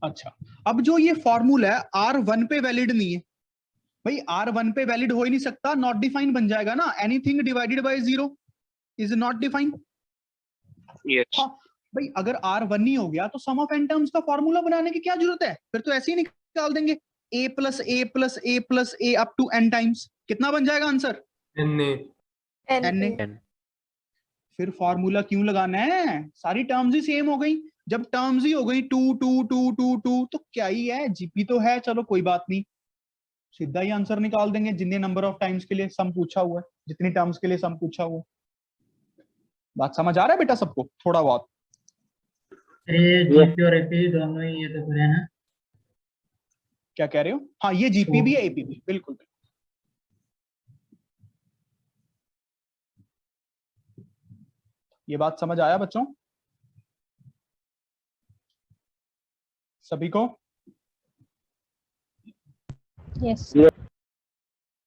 अच्छा, अब जो ये फॉर्मूला है R1 पे वैलिड नहीं है भाई, R1 पे वैलिड हो ही नहीं सकता, नॉट डिफाइंड बन जाएगा ना। Anything divided by 0 is not defined. Yes. हाँ भाई, अगर R1 नहीं हो गया तो सम ऑफ n टर्म्स का फॉर्मूला बनाने की क्या जरूरत है? फिर तो ऐसे ही निकाल देंगे, a plus a plus a plus a up to n times. कितना बन जाएगा आंसर? N। फिर फॉर्मूला क्यों लगाना है? सारी टर्म्स ही सेम हो गई। जब टर्म्स ही हो गई 2 2 2 2 2 तो क्या ही है, जीपी तो है, चलो कोई बात नहीं, सीधा ही आंसर निकाल देंगे। जितने नंबर ऑफ टाइम्स के लिए सम पूछा हुआ है, जितनी टर्म्स के लिए सम पूछा हुआ है। बात समझ आ रहा है बेटा सबको? थोड़ा बहुत ये जीपी और एपी दोनों ही ये तो फिर है ना? क्या कह रहे हो? हाँ, ये जीपी भी है, एपी भी, बिल्कुल। ये बात समझ आया बच्चों सभी को? Yes.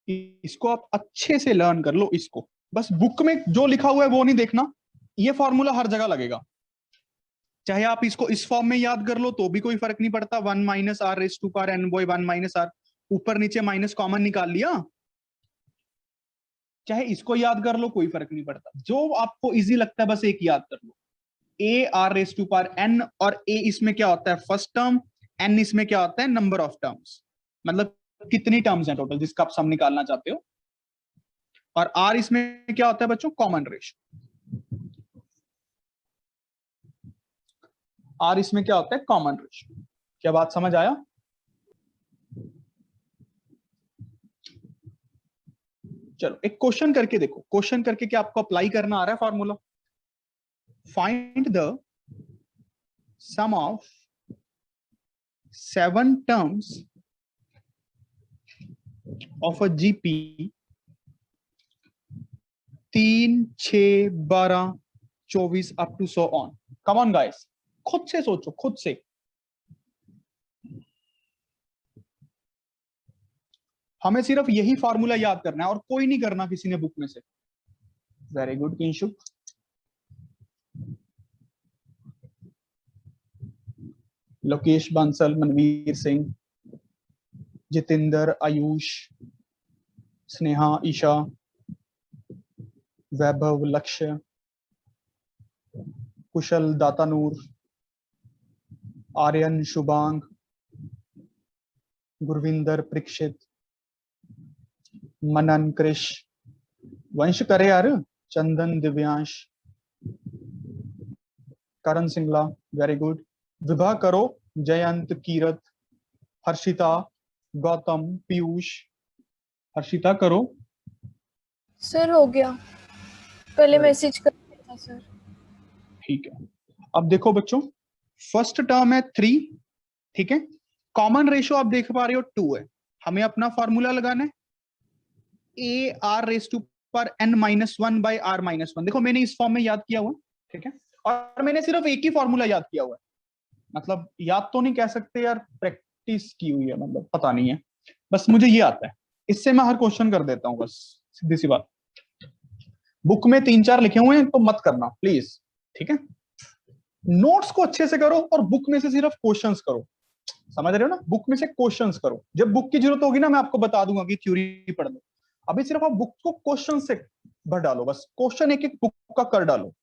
इसको आप अच्छे से लर्न कर लो। इसको बस बुक में जो लिखा हुआ है वो नहीं देखना, ये फॉर्मूला हर जगह लगेगा, चाहे आप इसको इस फॉर्म में याद कर लो तो भी कोई फर्क नहीं पड़ता, 1 minus r raise to power n by 1 minus r, ऊपर नीचे माइनस कॉमन निकाल लिया, चाहे इसको याद कर लो कोई फर्क नहीं पड़ता, जो आपको इजी लगता है बस एक याद कर लो, A are raise to power N, और ए इसमें क्या होता है फर्स्ट टर्म, एन इसमें क्या होता है नंबर ऑफ टर्म्स, मतलब कितनी टर्म्स हैं टोटल जिसका आप सम निकालना चाहते हो, और आर इसमें क्या होता है बच्चों कॉमन रेशियो, आर इसमें क्या होता है कॉमन रेशियो। क्या बात समझ आया? चलो एक क्वेश्चन करके देखो, क्वेश्चन करके क्या आपको अप्लाई करना आ रहा है formula, find the sum of 7 terms of a GP 3, 6, 12, 24 up to so on. Come on guys, खुद से सोचो, खुद से। हमें सिर्फ यही फॉर्मूला याद करना है और कोई नहीं करना किसी ने बुक में से। Very good Kinshuk. लोकेश बंसल, मनवीर सिंह, जितेंद्र, आयुष, स्नेहा, ईशा, वैभव, लक्ष्य, कुशल, दातानूर, आर्यन, शुभांग, गुरविंदर, परीक्षित, मनन, कृष, वंश करे यार, चंदन, दिव्यांश, करण सिंगला, वेरी गुड, विभा करो, जयंत, कीरत, हर्षिता, गौतम, पीयूष, हर्षिता करो। सर हो गया, पहले मैसेज कर दिया था सर। ठीक है, अब देखो बच्चों, फर्स्ट टर्म है 3, ठीक है, कॉमन रेशियो आप देख पा रहे हो 2 है, हमें अपना फॉर्मूला लगाना है a are raise to power n minus 1 by r minus 1। देखो मैंने इस फॉर्म में याद किया हुआ, ठीक है, और मैंने सिर्फ एक ही फॉर्मूला याद किया हुआ है, मतलब याद तो नहीं कह सकते यार, प्रैक्टिस की हुई है, मतलब पता नहीं है, बस मुझे ये आता है, इससे मैं हर क्वेश्चन कर देता हूँ, बस सीधी सी बात। बुक में 3-4 लिखे हुए हैं तो मत करना प्लीज, ठीक है, नोट्स को अच्छे से करो और बुक में से सिर्फ क्वेश्चंस करो, समझ रहे हो ना, बुक में से क्वेश्चंस करो, जब बुक की जरूरत होगी ना मैं आपको बता दूंगा कि थ्योरी पढ़ लो, अभी सिर्फ आप बुक को क्वेश्चन से भर डालो, बस क्वेश्चन एक एक बुक का कर डालो।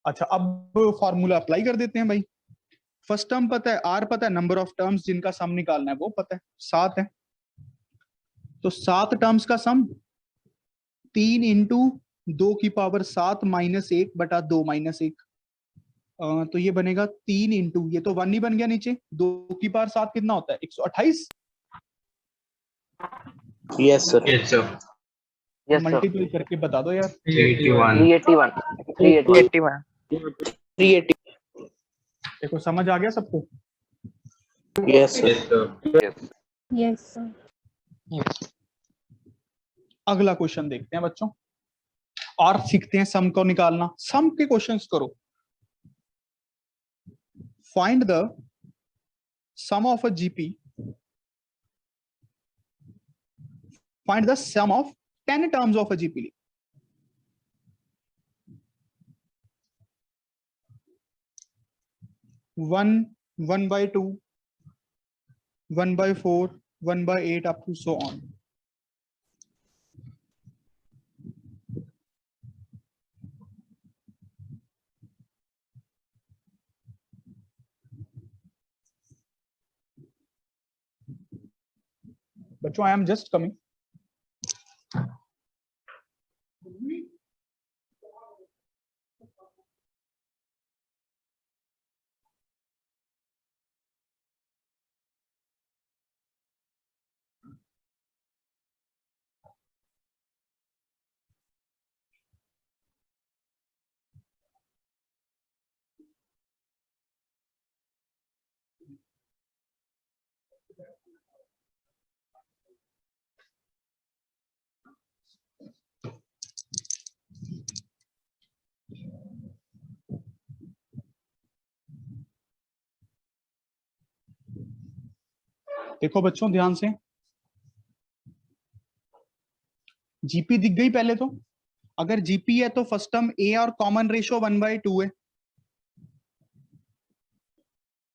अच्छा अब फॉर्मूला अप्लाई कर देते हैं भाई। फर्स्ट टर्म पता है, आर पता है, नंबर ऑफ टर्म्स जिनका सम निकालना है वो पता है, 7 है, तो 7 टर्म्स का सम 3 इंटू 2 की पावर 7 माइनस 1 बटा 2 माइनस 1, तो ये बनेगा 3 इंटू, ये तो 1 ही बन गया नीचे, 2 की पावर 7 कितना होता है 128, Yes, sir. Yes, sir. Multiply करके बता दो यार। 381. 380. देखो समझ आ गया सबको? Yes, sir. Yes, sir. Yes sir. अगला क्वेश्चन देखते हैं बच्चों, और सीखते हैं सम को निकालना, सम के क्वेश्चंस करो। Find the sum of a GP, find the sum of 10 terms of a GP. 1, 1/2, 1/4, 1/8 up to so on। बच्चों आई एम जस्ट कमिंग। देखो बच्चों ध्यान से, जीपी दिख गई पहले तो, अगर जीपी है तो फर्स्ट टर्म ए और कॉमन रेशो 1/2 है,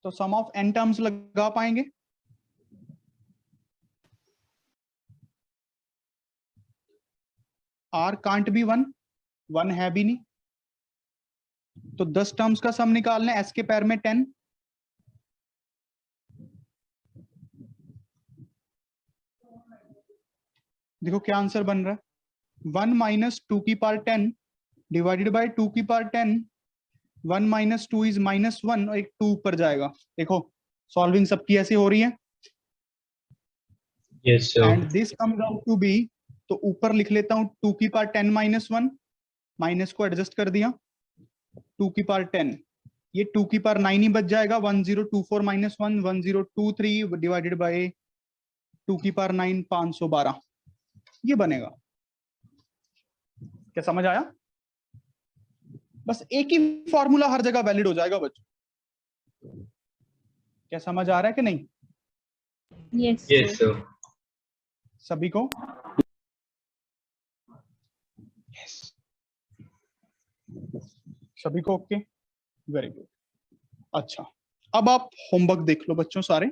तो सम ऑफ n टर्म्स लगा पाएंगे? r कांट बी 1 है भी नहीं, तो 10 टर्म्स का सम निकालना है, s के पैर में 10, देखो क्या आंसर बन रहा है, 1 माइनस 2 की पावर 10 डिवाइडेड बाय 2 की पावर 10, 1 माइनस 2 इज -1 और एक 2 ऊपर जाएगा। देखो सॉल्विंग सबकी ऐसी हो रही है। Yes, sir. And this comes out to be, तो ऊपर लिख लेता हूं 2 की पावर 10 -1, माइनस को एडजस्ट कर दिया, 2 की पावर 10, ये 2 की पावर 9 ही बच जाएगा, 1024 -1 1023 डिवाइडेड बाय 2 की पावर 9 512, ये बनेगा। क्या समझ आया? बस एक ही फॉर्मूला हर जगह वैलिड हो जाएगा बच्चों। क्या समझ आ रहा है कि नहीं? Yes, Yes, sir. सभी को? सभी को ओके, वेरी गुड। अच्छा, अब आप होमवर्क देख लो बच्चों सारे।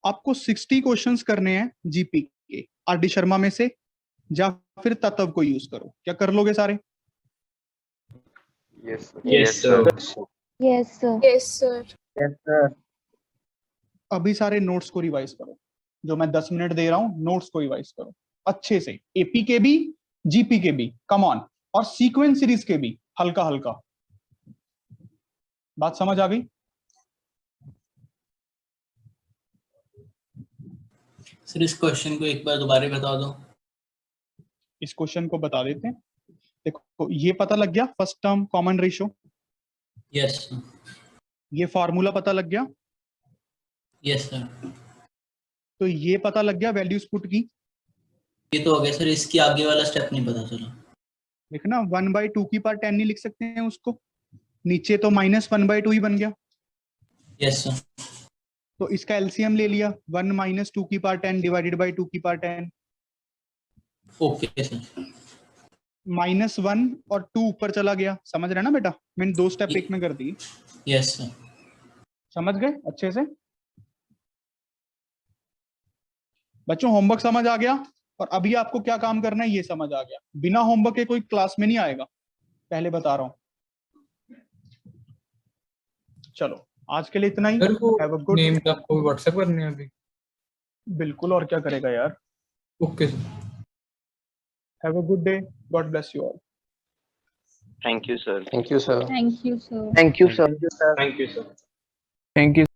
आपको 60 क्वेश्चंस करने हैं जीपी के, आर डी शर्मा में से, या फिर तत्व को यूज करो। क्या कर लोगे सारे? Yes, sir. Yes, sir. yes, sir. Yes, sir. Yes, sir. अभी सारे नोट्स को रिवाइज करो, जो मैं 10 मिनट दे रहा हूं, नोट्स को रिवाइज करो अच्छे से, एपी के भी, जीपी के भी, कम ऑन, और सीक्वेंस सीरीज के भी, हल्का हल्का। बात समझ आ गई? सर इस क्वेश्चन को एक बार दोबारा बता दो। इस क्वेश्चन को बता देते हैं। देखो ये पता लग गया, first term common ratio, yes sir. ये फार्मूला पता लग गया, यस सर। तो ये पता लग गया वैल्यूज पुट की। ये तो हो गया सर, इसकी आगे वाला स्टेप नहीं पता चला। देखना 1/2 की पावर 10 नहीं लिख सकते हैं उसको, नीचे तो -1/2 ही बन गया। Yes sir. तो इसका एलसीएम ले लिया, 1 माइनस 2 की पावर 10 डिवाइडेड बाई 2 की पावर 10, ओके सर। -1 और 2 ऊपर चला गया। समझ रहे ना बेटा, मैंने 2 स्टेप एक में कर दी। Yes sir. समझ गए अच्छे से बच्चों? होमवर्क समझ आ गया? और अभी आपको क्या काम करना है ये समझ आ गया। बिना होमवर्क के कोई क्लास में नहीं आएगा, पहले बता रहा हूं। चलो आज के लिए इतना ही। सर वो Have a good- नेम आपको व्हाट्सएप करने हैं अभी? बिल्कुल, और क्या करेगा यार। Okay sir. Have a good day. God bless you all. Thank you, sir. Thank you, sir. Thank you, sir. Thank you, sir. Thank you, sir. Thank you.